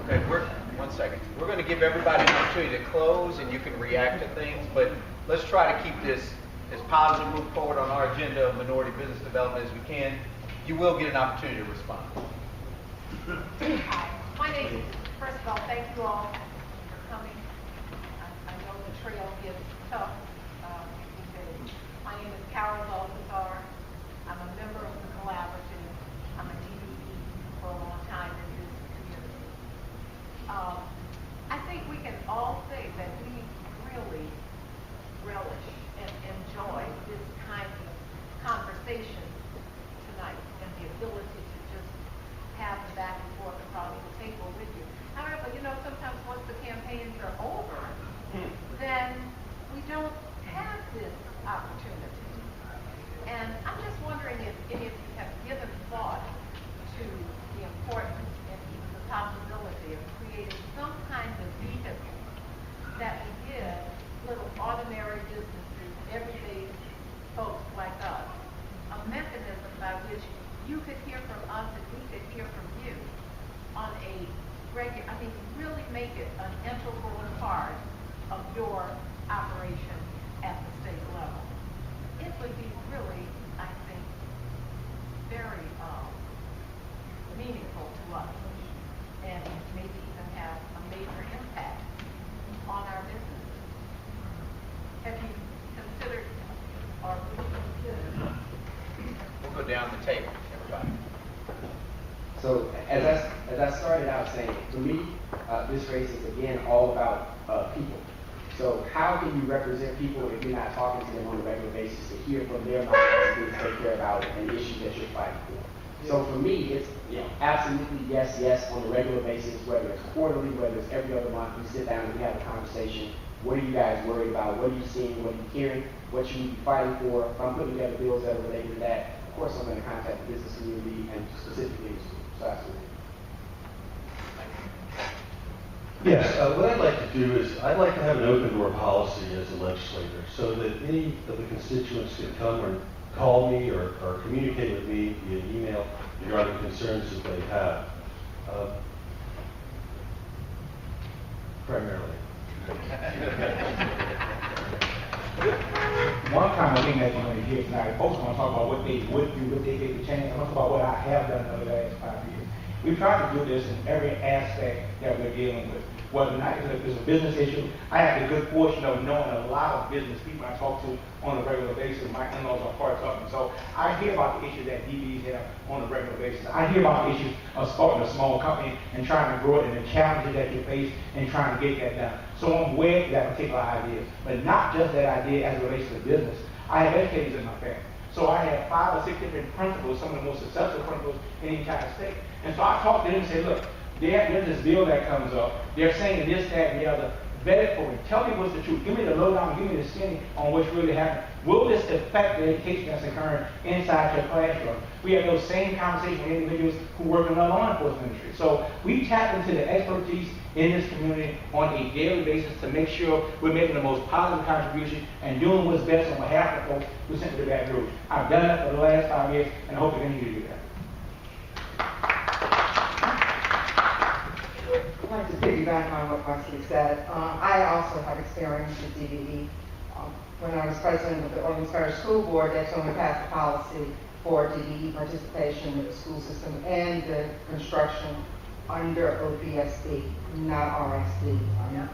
Okay, one second. We're going to give everybody an opportunity to close, and you can react to things, but let's try to keep this as positive move forward on our agenda of minority business development as we can. You will get an opportunity to respond. Hi, my name is, first of all, thank you all for coming. I know the trail gets tough these days. My name is Carol Balthazar. I'm a member of the Collaborative. I'm a DBE for a long time in this community. I think we can all say that we really relish and enjoy this kind of conversation tonight and the ability to just have the back and forth across the table with you. However, you know, sometimes once the campaigns are over, then we don't have this opportunity. And I'm just wondering if any of you have given thought to the importance and even the possibility of creating some kind of vehicle that would give little ordinary businesses, everyday folks like us, a mechanism by which you could hear from us and we could hear from you on a regular, I mean, really make it an integral part of your operation at the state level. It would be really, I think, very meaningful to us and maybe even have a major impact on our businesses. Have you considered or would you consider? We'll go down the table, everybody. So as I started out saying, for me, this race is again all about people. So how can you represent people if you're not talking to them on a regular basis to hear from their minds and take care about an issue that you're fighting for? So for me, it's absolutely yes on a regular basis, whether it's quarterly, whether it's every other month, we sit down and we have a conversation. What are you guys worried about? What are you seeing? What are you hearing? What you need to be fighting for? If I'm putting together bills that are related to that, of course I'm going to contact the business community and specifically the school. So absolutely. Yes, what I'd like to do is I'd like to have an open door policy as a legislator so that any of the constituents can come or call me or communicate with me via email regarding concerns that they have. Primarily. One kind of thing that you're going to hear tonight, folks want to talk about what they would do, what they did to change. I'm going to talk about what I have done over the last 5 years. We've tried to do this in every aspect that we're dealing with. Whether or not it's a business issue, I have the good fortune of knowing a lot of business people I talk to on a regular basis. My in-laws are parts of them. So I hear about the issues that DBEs have on a regular basis. I hear about the issues of starting a small company and trying to grow it and the challenges that you face and trying to get that done. So I'm aware of that particular idea. But not just that idea as it relates to business. I have educators in my family. So I have 5 or 6 different principals, some of the most successful principals in the entire state. And so I talk to them and say, look, there's this bill that comes up. They're saying this, that, and the other. Vet it for me. Tell me what's the truth. Give me the lowdown. Give me the skinny on what's really happening. Will this affect the education that's occurring inside your classroom? We have those same conversations with individuals who work in the law enforcement industry. So we tap into the expertise in this community on a daily basis to make sure we're making the most positive contribution and doing what's best on behalf of folks who sent to the back road. I've done that for the last 5 years, and I hope to continue to do that. I'd like to piggyback on what Marcy said. I also have experience with DBE. When I was president of the Orleans Parish School Board, that's when we passed a policy for DBE participation in the school system and the construction under OPSD, not RSD.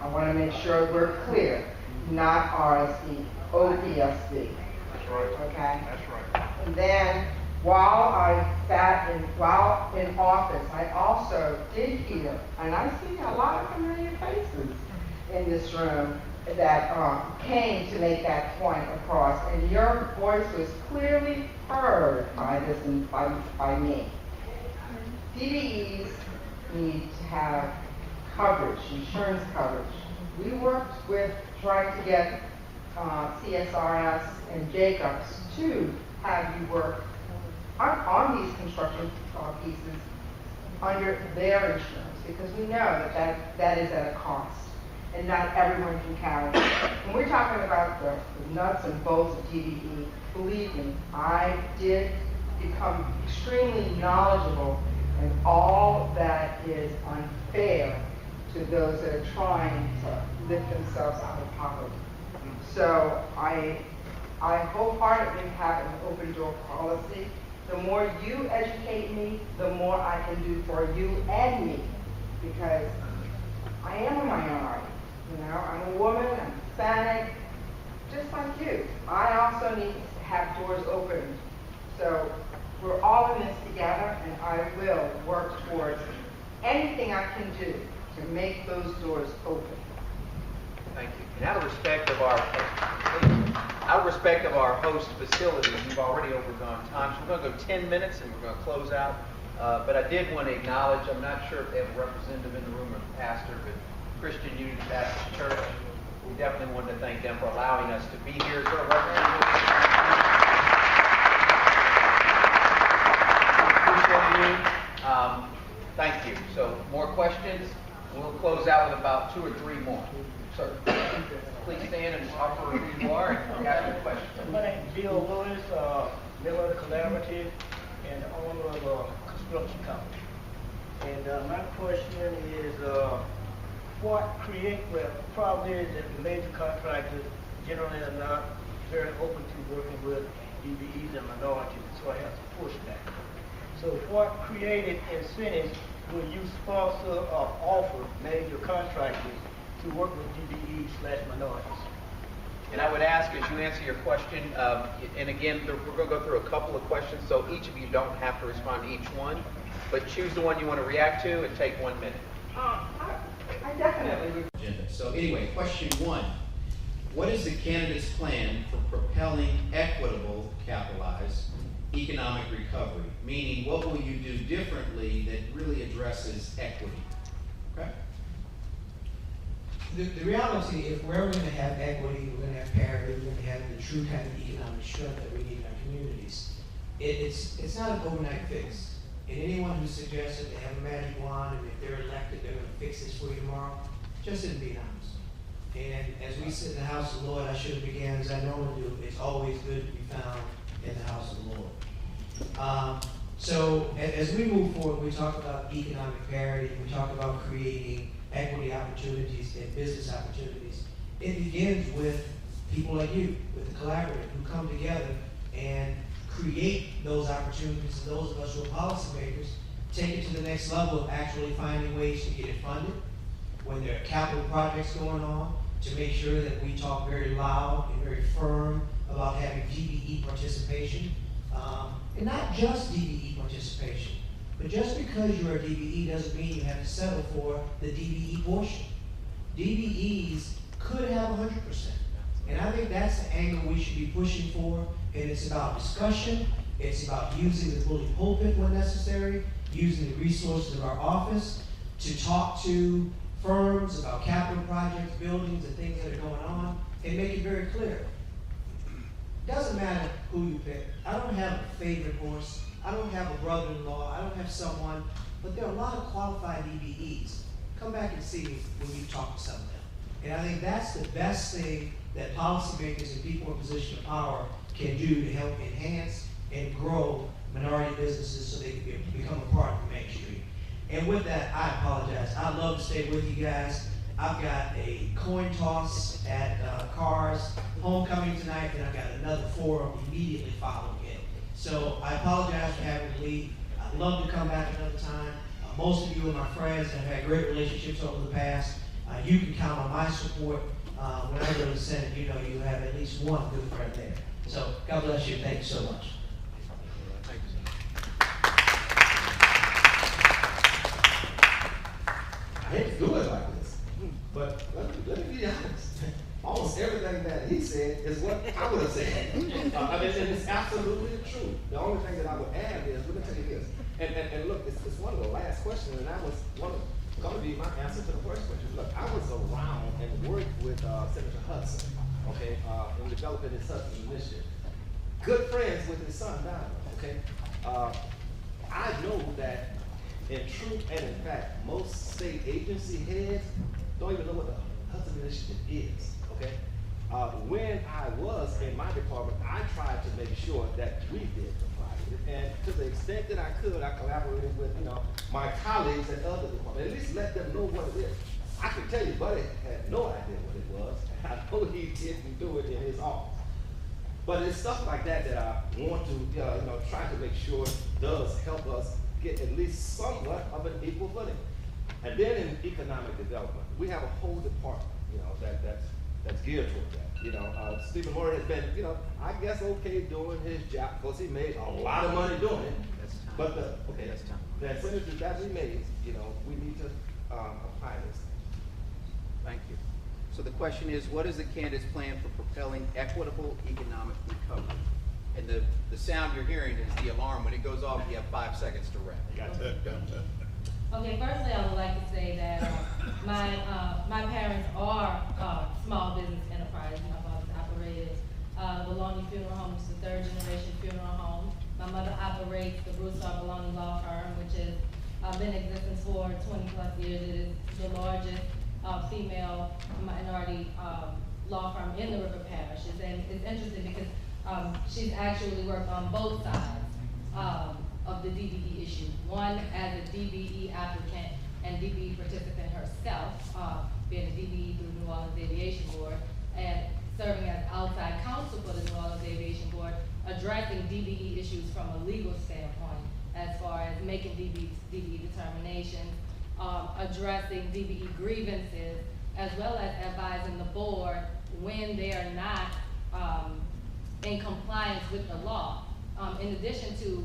I want to make sure we're clear, not RSD, OPSD. That's right. Okay? That's right. And then, while in office, I also did hear, and I see a lot of familiar faces in this room, came to make that point across, and your voice was clearly heard by me. DBEs need to have coverage, insurance coverage. We worked with trying to get CSRS and Jacobs to have you work on these construction pieces under their insurance, because we know that is at a cost, and not everyone can carry it. When we're talking about the nuts and bolts of DBE, believe me, I did become extremely knowledgeable in all that is unfair to those that are trying to lift themselves out of poverty. So I wholeheartedly have an open door policy. The more you educate me, the more I can do for you and me, because I am a minority. You know, I'm a woman, I'm Hispanic, just like you. I also need to have doors opened. So we're all in this together, and I will work towards anything I can do to make those doors open. Thank you. And out of respect of our host facilities, we've already overgone time, so we're going to go 10 minutes and we're going to close out. But I did want to acknowledge, I'm not sure if they have a representative in the room or a pastor, but Christian Unity Baptist Church, we definitely wanted to thank them for allowing us to be here. Is there a representative? We appreciate you. Thank you. So more questions? We'll close out with about 2 or 3 more. Sir, please stand and offer who you are and ask your question. My name is Bill Lewis, member of the Collaborative and owner of a construction company. And my question is, well, the problem is that the major contractors generally are not very open to working with DBEs and minorities, so I have to push that. So what creative incentives will you sponsor or offer major contractors to work with DBE/minorities? And I would ask, as you answer your question, and again, we're going to go through a couple of questions, so each of you don't have to respond to each one, but choose the one you want to react to and take 1 minute. I definitely. So anyway, question 1. What is the candidate's plan for propelling equitable, capitalized, economic recovery? Meaning, what will you do differently that really addresses equity? Okay? The reality, if we're going to have equity, we're going to have parity, we're going to have the true kind of economic strength that we need in our communities, it's not an overnight fix. And anyone who suggests that they have a magic wand and if they're elected, they're going to fix this for you tomorrow, just isn't being honest. And as we sit in the house of the Lord, I should have began as I normally do. It's always good to be found in the house of the Lord. So as we move forward, we talk about economic parity, we talk about creating equity opportunities and business opportunities. It begins with people like you, with the Collaborative, who come together and create those opportunities. And those of us who are policymakers take it to the next level of actually finding ways to get it funded. When there are capital projects going on, to make sure that we talk very loud and very firm about having DBE participation. And not just DBE participation, but just because you're a DBE doesn't mean you have to settle for the DBE portion. DBEs could have 100%. And I think that's the angle we should be pushing for. And it's about discussion. It's about using the bully pulpit when necessary, using the resources of our office to talk to firms about capital projects, buildings, and things that are going on, and make it very clear. It doesn't matter who you pick. I don't have a favorite horse. I don't have a brother-in-law. I don't have someone, but there are a lot of qualified DBEs. Come back and see me when you talk to some of them. And I think that's the best thing that policymakers and people in position of power can do to help enhance and grow minority businesses so they can become a part of the Main Street. And with that, I apologize. I'd love to stay with you guys. I've got a coin toss at Cars Homecoming tonight, and I've got another forum immediately following it. So I apologize for having to leave. I'd love to come back another time. Most of you are my friends and have had great relationships over the past. You can count on my support. When I go to the Senate, you know you have at least one good friend there. So God bless you. Thank you so much. I hate to do it like this, but let me be honest. question, and that was going to be my answer to the first question. Look, I was around and worked with Senator Hudson, okay, in developing his Hudson initiative. Good friends with his son, Donald, okay? I know that in truth and in fact, most state agency heads don't even know what the Hudson Initiative is, okay? When I was in my department, I tried to make sure that we did comply with it, and to the extent that I could, I collaborated with, my colleagues at other departments, at least let them know what it is. I can tell you, Buddy had no idea what it was. I know he didn't do it in his office. But it's stuff like that that I want to, try to make sure does help us get at least somewhat of an equal footing. And then in economic development, we have a whole department, that's geared toward that. Stephen Moore has been, I guess okay doing his job, because he made a lot of money doing it. But the incentives that we made, we need to apply this. Thank you. So the question is, what is the candidate's plan for propelling equitable economic recovery? And the sound you're hearing is the alarm. When it goes off, you have 5 seconds to wrap. Okay, firstly, I would like to say that my parents are small business enterprises. My father's operated Bologna Funeral Home, which is the 3rd generation funeral home. My mother operates the Broussard Bologna Law Firm, which has been in existence for 20 plus years. It is the largest female minority law firm in the River Parishes. And it's interesting because she's actually worked on both sides of the DBE issue. One as a DBE applicant and DBE participant herself, being a DBE through New Orleans Aviation Board, and serving as outside counsel for the New Orleans Aviation Board, addressing DBE issues from a legal standpoint, as far as making DBE determinations, addressing DBE grievances, as well as advising the board when they are not in compliance with the law. In addition to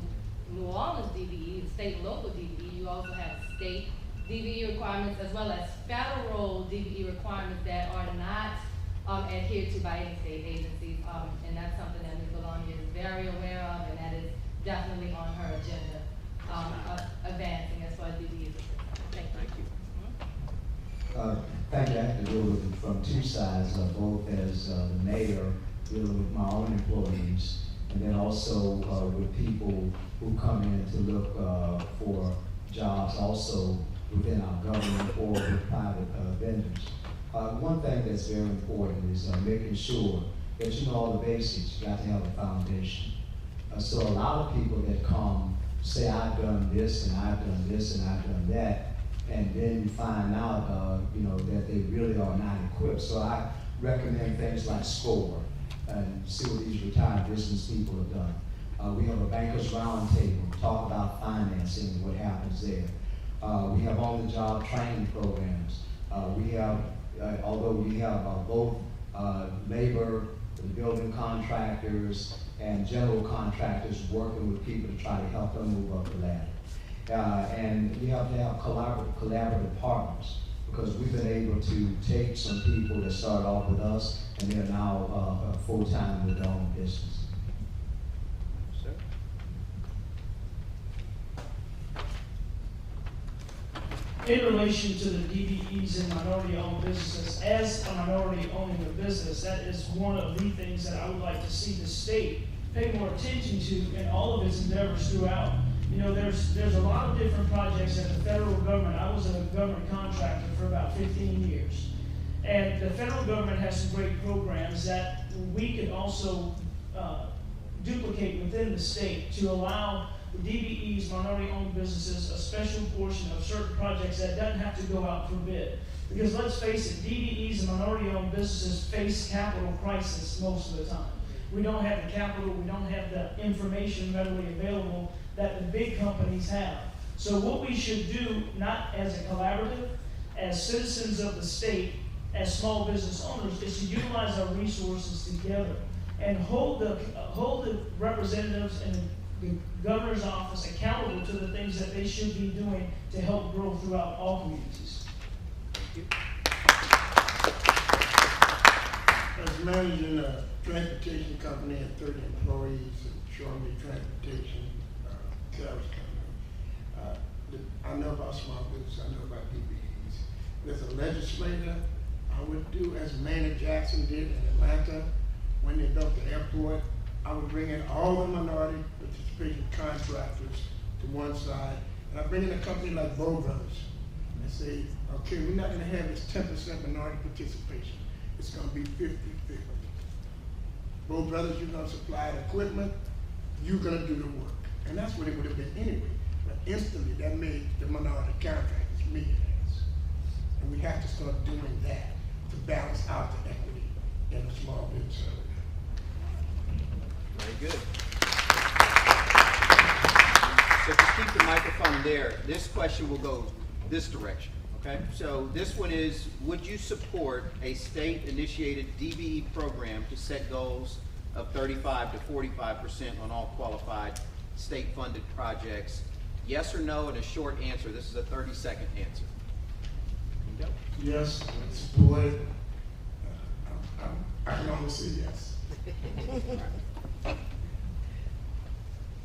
New Orleans DBE, the state and local DBE, you also have state DBE requirements as well as federal DBE requirements that are not adhered to by any state agencies. And that's something that Ms. Bologna is very aware of, and that is definitely on her agenda, advancing as far as DBE is concerned. Thank you. Thank you. I have to deal with it from two sides, both as the mayor, dealing with my own employees, and then also with people who come in to look for jobs also within our government or with private vendors. One thing that's very important is making sure that you know all the basics. You got to have a foundation. So a lot of people that come say, I've done this and I've done this and I've done that, and then you find out that they really are not equipped. So I recommend things like SCORE and see what these retired business people have done. We have a bankers roundtable, talk about financing and what happens there. We have on-the-job training programs. We have, although we have both labor, the building contractors, and general contractors working with people to try to help them move up the ladder. And we have to have collaborative partners, because we've been able to take some people that started off with us and they're now full-time with their own business. Sir? In relation to the DBEs and minority-owned businesses, as a minority owning a business, that is one of the things that I would like to see the state pay more attention to in all of its endeavors throughout. There's a lot of different projects at the federal government. I was a government contractor for about 15 years. And the federal government has some great programs that we can also duplicate within the state to allow the DBEs, minority-owned businesses, a special portion of certain projects that doesn't have to go out for bid. Because let's face it, DBEs and minority-owned businesses face capital crisis most of the time. We don't have the capital, we don't have the information readily available that the big companies have. So what we should do, not as a collaborative, as citizens of the state, as small business owners, is to utilize our resources together and hold the representatives and the governor's office accountable to the things that they should be doing to help grow throughout all communities. Thank you. As managing a transportation company and 30 employees and showing me transportation sales company, I know about small business, I know about DBEs. As a legislator, I would do as Maynard Jackson did in Atlanta when they built the airport. I would bring in all the minority participation contractors to one side, and I bring in a company like Bow Brothers and say, okay, we're not gonna have this 10% minority participation. It's gonna be 50-50. Bow Brothers, you're gonna supply the equipment, you're gonna do the work. And that's what it would have been anyway. But instantly, that made the minority contractors millionaires. And we have to start doing that to balance out the equity in the small business area. Very good. So to keep the microphone there, this question will go this direction, okay? So this one is, would you support a state-initiated DBE program to set goals of 35 to 45% on all qualified state-funded projects? Yes or no, and a short answer. This is a 30-second answer. Yes, support it. I can only say yes.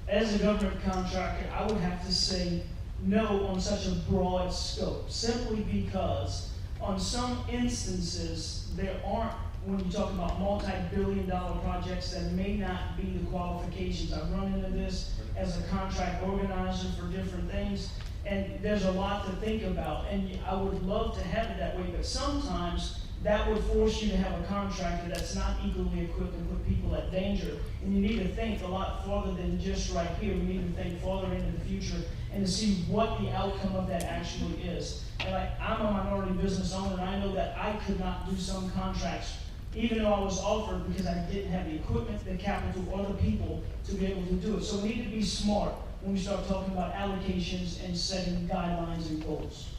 As a government contractor, I would have to say no on such a broad scope, simply because on some instances, there aren't, when you talk about multi-billion-dollar projects, that may not be the qualifications. I've run into this as a contract organizer for different things, and there's a lot to think about, and I would love to have it that way, but sometimes that would force you to have a contractor that's not equally equipped and put people at danger. And you need to think a lot farther than just right here. We need to think farther into the future and to see what the outcome of that actually is. And I'm a minority business owner, and I know that I could not do some contracts, even though I was offered, because I didn't have the equipment, the capital, or the people to be able to do it. So we need to be smart when we start talking about allocations and setting guidelines and goals.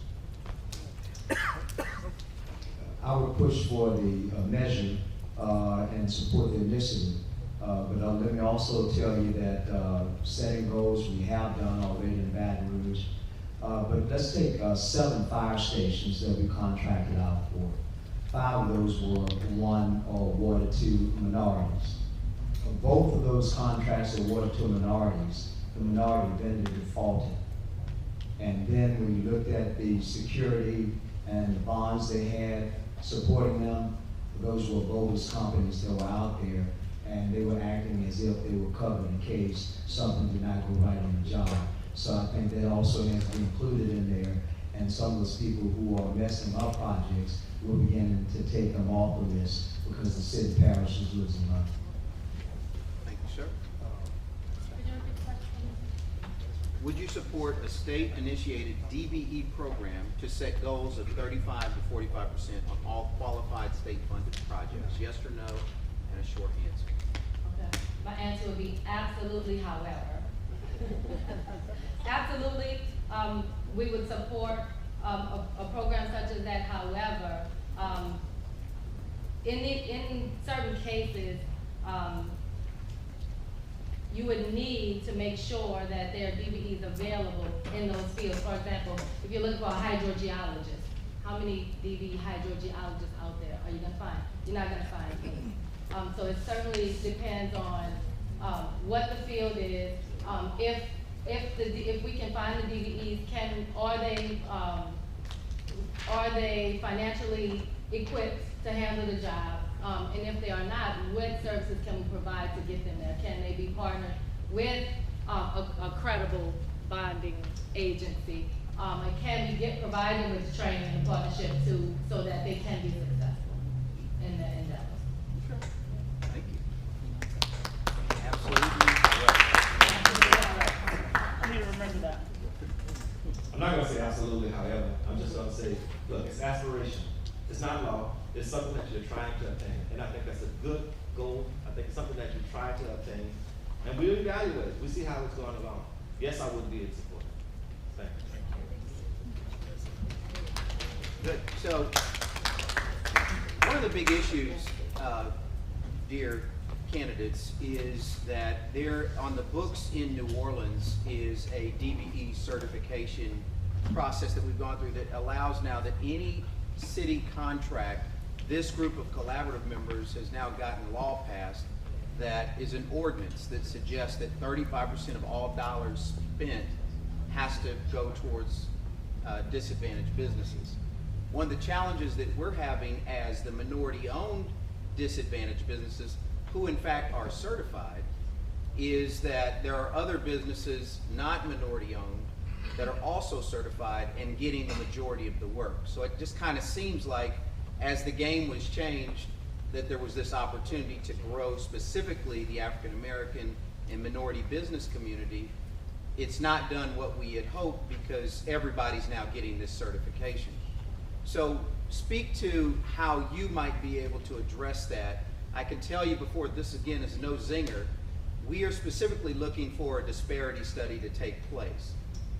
I would push for the measure and support the initiative. But let me also tell you that setting goals we have done already in Baton Rouge. But let's take 7 fire stations that we contracted out for. 5 of those were won or awarded to minorities. Both of those contracts awarded to minorities, the minority vendor defaulted. And then when you looked at the security and the bonds they had supporting them, those were bogus companies that were out there, and they were acting as if they were covered in case something did not go right on the job. So I think that also has to be included in there, and some of those people who are messing up projects, we're beginning to take them off the list because the city parish is losing money. Thank you, sir. Would you support a state-initiated DBE program to set goals of 35 to 45% on all qualified state-funded projects? Yes or no, and a short answer. Okay. My answer would be absolutely, however. Absolutely, we would support a program such as that. However, in certain cases, you would need to make sure that there are DBEs available in those fields. For example, if you're looking for a hydrogeologist, how many DBE hydrogeologists out there are you going to find? You're not going to find any. So it certainly depends on what the field is. If we can find the DBEs, are they financially equipped to handle the job? And if they are not, what services can we provide to get them there? Can they be partnered with a credible bonding agency? And can we provide them with training and partnership so that they can be successful in their endeavors? Sure. Thank you. Absolutely. I need to remember that. I'm not going to say absolutely, however. I'm just going to say, look, it's aspiration. It's not law. It's something that you're trying to obtain. And I think that's a good goal. I think it's something that you're trying to obtain. And we evaluate it. We see how it's going along. Yes, I would be in support. Thank you. Good. So, one of the big issues, dear candidates, is that there on the books in New Orleans is a DBE certification process that we've gone through that allows now that any city contract, this group of collaborative members has now gotten law passed that is an ordinance that suggests that 35% of all dollars spent has to go towards disadvantaged businesses. One of the challenges that we're having as the minority-owned disadvantaged businesses, who in fact are certified, is that there are other businesses not minority-owned that are also certified and getting the majority of the work. So it just kind of seems like, as the game was changed, that there was this opportunity to grow specifically the African American and minority business community. It's not done what we had hoped because everybody's now getting this certification. So speak to how you might be able to address that. I can tell you before, this again is no zinger, we are specifically looking for a disparity study to take place.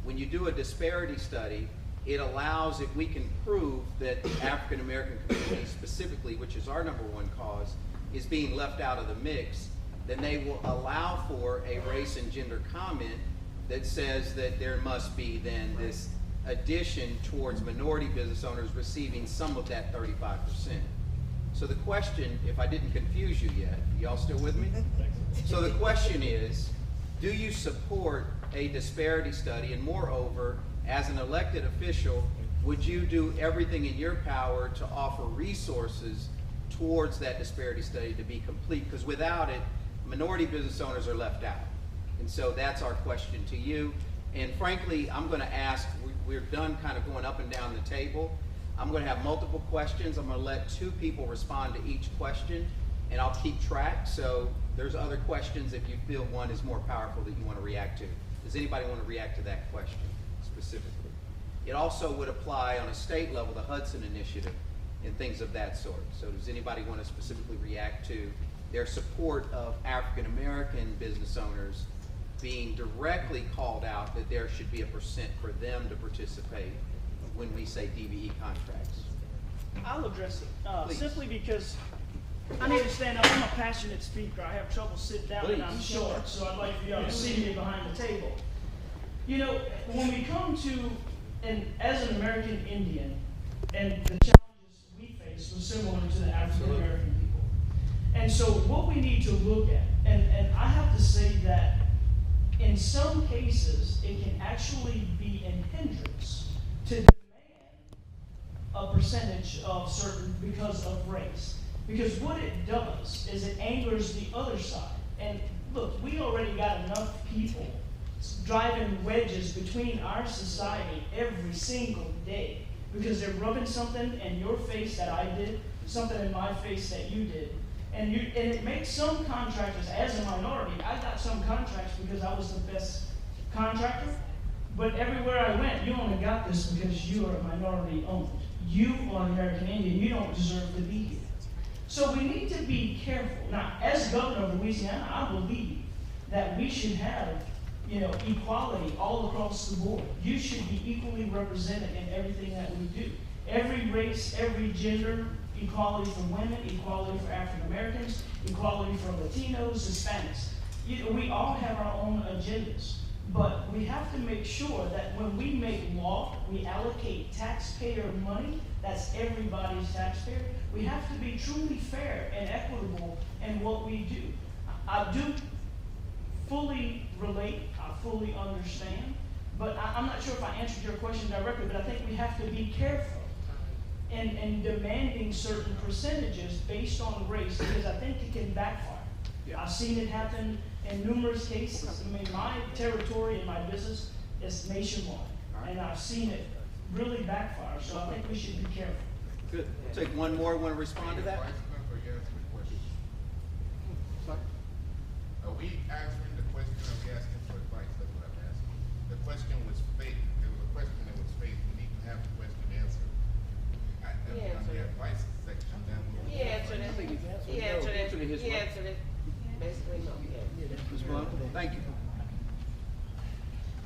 When you do a disparity study, it allows, if we can prove that the African American community specifically, which is our #1 cause, is being left out of the mix, then they will allow for a race and gender comment that says that there must be then this addition towards minority business owners receiving some of that 35%. So the question, if I didn't confuse you yet, y'all still with me? So the question is, do you support a disparity study? And moreover, as an elected official, would you do everything in your power to offer resources towards that disparity study to be complete? Because without it, minority business owners are left out. And so that's our question to you. And frankly, I'm going to ask, we're done kind of going up and down the table. I'm going to have multiple questions. I'm going to let 2 people respond to each question, and I'll keep track. So there's other questions if you feel one is more powerful that you want to react to. Does anybody want to react to that question specifically? It also would apply on a state level, the Hudson Initiative, and things of that sort. So does anybody want to specifically react to their support of African American business owners being directly called out that there should be a percent for them to participate when we say DBE contracts? I'll address it, Please. simply because I need to stand up. I'm a passionate speaker. I have trouble sitting down and I'm short, so I'd like for y'all to see me behind the table. You know, when we come to, and as an American Indian, and the challenges we face were similar to the African American people. And so what we need to look at, and I have to say that in some cases, it can actually be an hindrance to demand a percentage of certain because of race. Because what it does is it angers the other side. And look, we already got enough people driving wedges between our society every single day because they're rubbing something in your face that I did, something in my face that you did. And it makes some contractors, as a minority, I got some contracts because I was the best contractor, but everywhere I went, you only got this because you are minority owned. You are an American Indian, you don't deserve to be here. So we need to be careful. Now, as governor of Louisiana, I believe that we should have, you know, equality all across the board. You should be equally represented in everything that we do. Every race, every gender, equality for women, equality for African Americans, equality for Latinos, Hispanics. You know, we all have our own agendas, but we have to make sure that when we make law, we allocate taxpayer money, that's everybody's taxpayer. We have to be truly fair and equitable in what we do. I do fully relate, I fully understand, but I'm not sure if I answered your question directly, but I think we have to be careful in demanding certain percentages based on race, because I think it can backfire. Yeah. I've seen it happen in numerous cases. I mean, my territory and my business is nationwide, and I've seen it really backfire, so I think we should be careful. Good. Take one more. Want to respond to that? Are we answering the question? Are we asking for advice? That's what I'm asking. The question was fake. There was a question that was fake. We need to have the question answered. On the advice section, then we'll. He answered it. He answered it. He answered it. Basically, no. Ms. Blunt, thank you.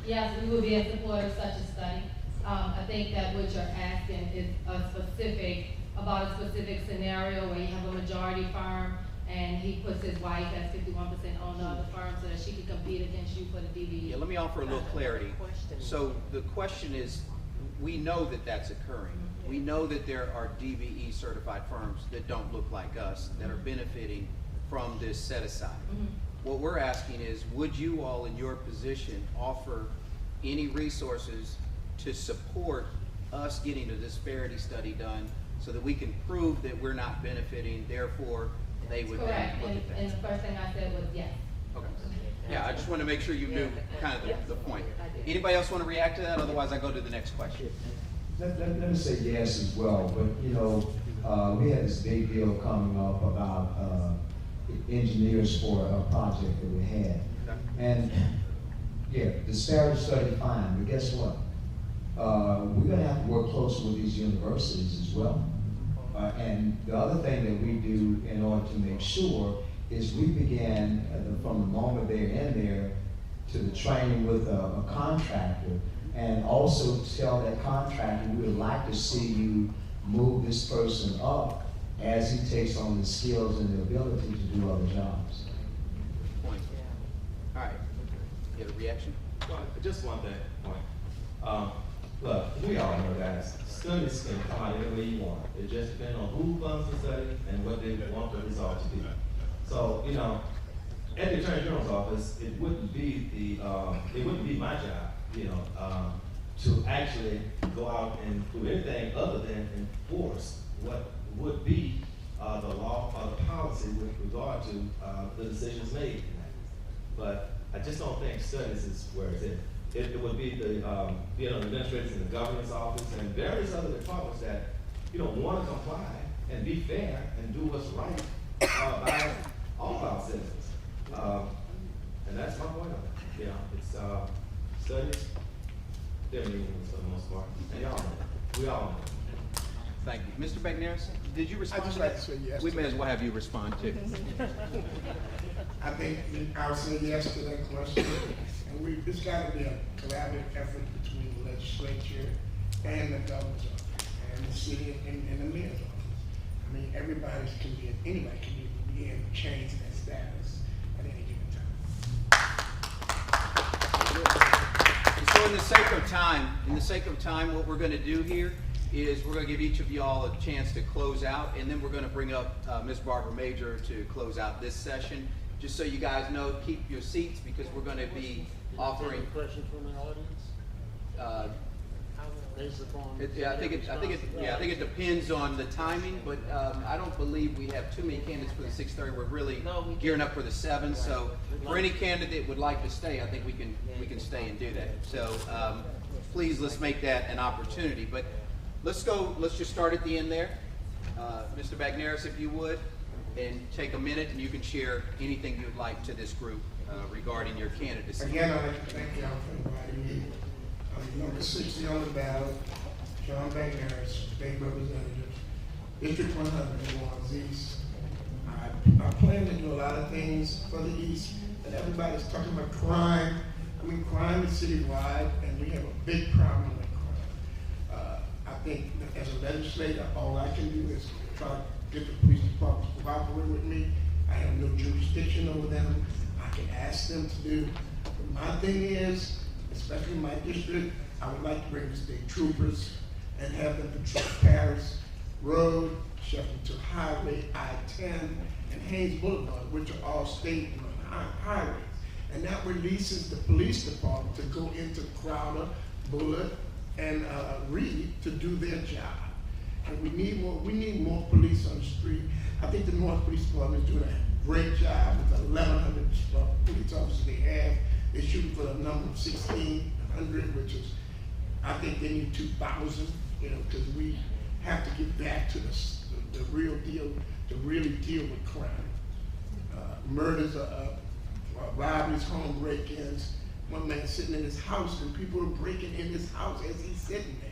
Yes, we would be in support of such a study. I think that what you're asking is about a specific scenario where you have a majority firm and he puts his wife as 51% on the other firm so that she can compete against you for the DBE. Yeah, let me offer a little clarity. So the question is, we know that that's occurring. We know that there are DBE certified firms that don't look like us that are benefiting from this set aside. What we're asking is, would you all in your position offer any resources to support us getting a disparity study done so that we can prove that we're not benefiting, therefore they would then Correct, look at that. and the first thing I said was yes. Okay. Yeah, I just want to make sure you knew kind of the point. Anybody else want to react to that? Otherwise, I go to the next question. Let me say yes as well, but you know, we had this big deal coming up about engineers for a project that we had. And yeah, disparity study, fine, but guess what? We're gonna have to work closer with these universities as well. And the other thing that we do in order to make sure is we began from the moment they're in there to the training with a contractor, and also tell that contractor, we would like to see you move this person up as he takes on the skills and the ability to do other jobs. Point. All right. You have a reaction? Well, just one thing, point. Look, we all know guys, studies can come out any way you want. It just depends on who funds the study and what they want the result to be. So, you know, at the Attorney General's office, it wouldn't be my job, you know, to actually go out and do anything other than enforce what would be the law or the policy with regard to the decisions made. But I just don't think studies is where it's at. It would be the administrators in the governor's office and various other departments that, you know, want to comply and be fair and do what's right by all of our citizens. And that's my point of it. You know, it's studies, they're meaningless for the most part. And y'all know it. We all know it. Thank you. Mr. Bagneris, did you respond I'd just to like that? to say yes We to may that. as well have you respond too. I think I'll say yes to that question. And it's got to be a collaborative effort between the legislature and the governor's office and the city and the mayor's office. I mean, anybody can be able to change that status at any given time. And so in the sake of time, what we're going to do here is we're going to give each of y'all a chance to close out, and then we're going to bring up Ms. Barbara Major to close out this session. Just so you guys know, keep your seats because we're going to be offering questions from the audience. Based upon I think it depends on the timing, but I don't believe we have too many candidates for the 6:30. We're really gearing up for the 7. So for any candidate that would like to stay, I think we can stay and do that. So please, let's make that an opportunity. But let's just start at the end there. Mr. Bagneris, if you would, and take a minute and you can share anything you'd like to this group regarding your candidacy. Again, I'd like to thank y'all for inviting me. I'm number 60 on the ballot, John Bagneris, State Representative, District 100 in Warren's East. I plan to do a lot of things for the East, and everybody's talking about crime. I mean, crime is citywide, and we have a big problem with crime. I think that as a legislator, all I can do is try to get the police department to cooperate with me. I have no jurisdiction over them. I can ask them to do. But my thing is, especially in my district, I would like to bring the state troopers and have them patrol Paris Road, Sheffield Highway, I-10, and Haynes Boulevard, which are all state highways. And that releases the police department to go into Crowder, Bullitt, and Reed to do their job. And we need more police on the street. I think the North Police Department is doing a great job with the 1,100 police officers they have. They're shooting for the number of 1,600, which is, I think they need 2,000, you know, because we have to get back to the real deal, to really deal with crime. Murders, robberies, home break-ins. One man sitting in his house and people are breaking in his house as he's sitting there.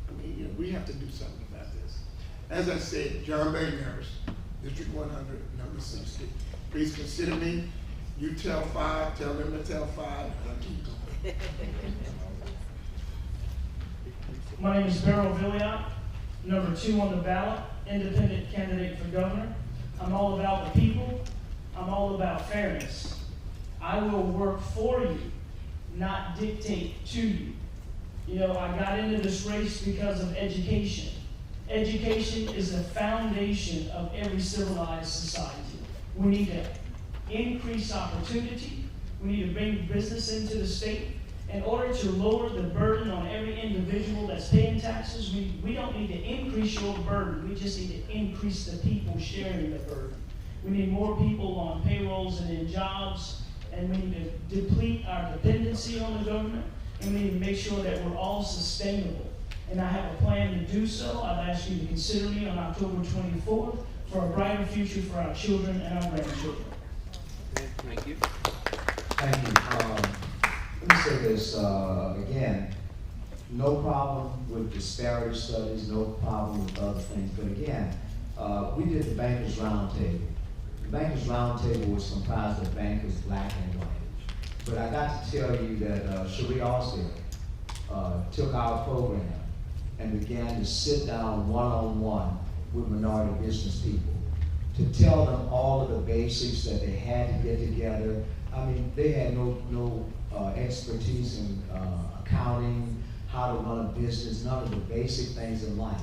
I mean, you know, we have to do something about this. As I said, John Bagneris, District 100, number 60. Please consider me. You tell 5, tell them to tell 5, and I'll keep going. My name is Beryl Villiot, number 2 on the ballot, independent candidate for governor. I'm all about the people. I'm all about fairness. I will work for you, not dictate to you. You know, I got into this race because of education. Education is the foundation of every civilized society. We need to increase opportunity. We need to bring business into the state. In order to lower the burden on every individual that's paying taxes, we don't need to increase your burden. We just need to increase the people sharing the burden. We need more people on payrolls and in jobs, and we need to deplete our dependency on the government, and we need to make sure that we're all sustainable. And I have a plan to do so. I'd ask you to consider me on October 24th for a brighter future for our children and our grandchildren. Thank you. Thank you. Let me say this, again, no problem with disparity studies, no problem with other things, but again, we did the Bankers Roundtable. The Bankers Roundtable was comprised of bankers, black and white. But I got to tell you that Cherie Osgood took our program and began to sit down one-on-one with minority business people to tell them all of the basics that they had to get together. I mean, they had no expertise in accounting, how to run a business, none of the basic things in life.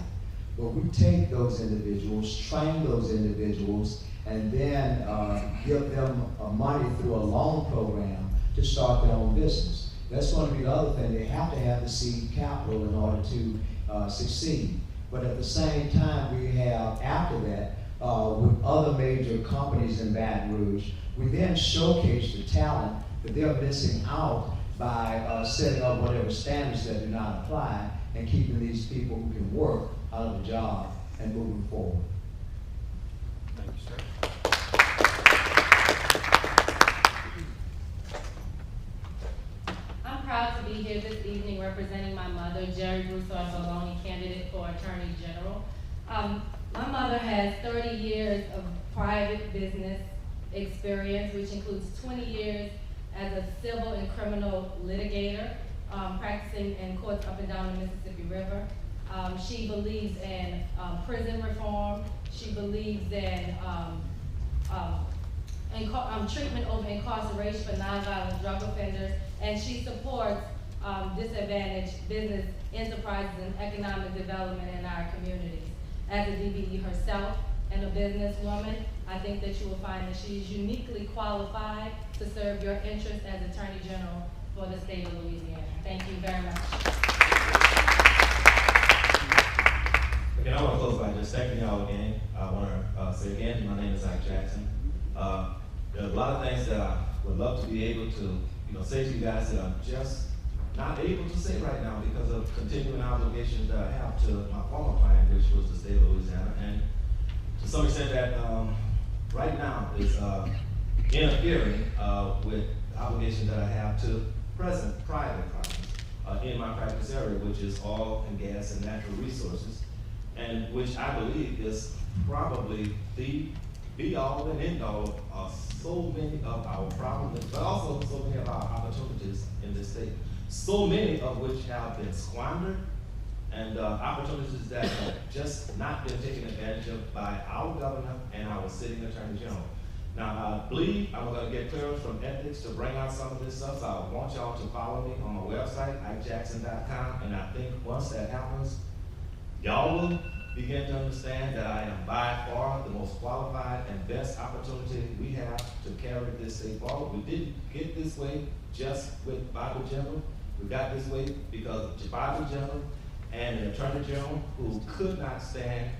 But we take those individuals, train those individuals, and then give them money through a loan program to start their own business. That's going to be the other thing. They have to have the seed capital in order to succeed. But at the same time, we have, after that, with other major companies in Baton Rouge, we then showcase the talent that they're missing out by setting up whatever standards that do not apply and keeping these people who can work out of a job and moving forward. Thank you, sir. I'm proud to be here this evening representing my mother, Jerry Broussard Baloney, candidate for Attorney General. My mother has 30 years of private business experience, which includes 20 years as a civil and criminal litigator, practicing in courts up and down the Mississippi River. She believes in prison reform. She believes in treatment over incarceration for nonviolent drug offenders, and she supports disadvantaged business enterprises and economic development in our communities. As a DBE herself and a businesswoman, I think that you will find that she is uniquely qualified to serve your interests as Attorney General for the state of Louisiana. Thank you very much. Okay, I want to close by just thanking y'all again. I want to say again, my name is Zach Jackson. There's a lot of things that I would love to be able to, say to you guys that I'm just not able to say right now because of continuing obligations that I have to my former client, which was the state of Louisiana, and to some extent that right now is interfering with the obligations that I have to present private clients in my practice area, which is oil and gas and natural resources, and which I believe is probably the be-all and end-all of so many of our problems, but also so many of our opportunities in this state, so many of which have been squandered, and opportunities that have just not been taken advantage of by our governor and our sitting attorney general. Now, I believe I'm going to get clearance from ethics to bring out some of this stuff, so I want y'all to follow me on my website, ikejackson.com, and I think once that happens, y'all will begin to understand that I am by far the most qualified and best opportunity we have to carry this state forward. We didn't get this way just with Bobby General. We got this way because of Bobby General and an Attorney General who could not stand,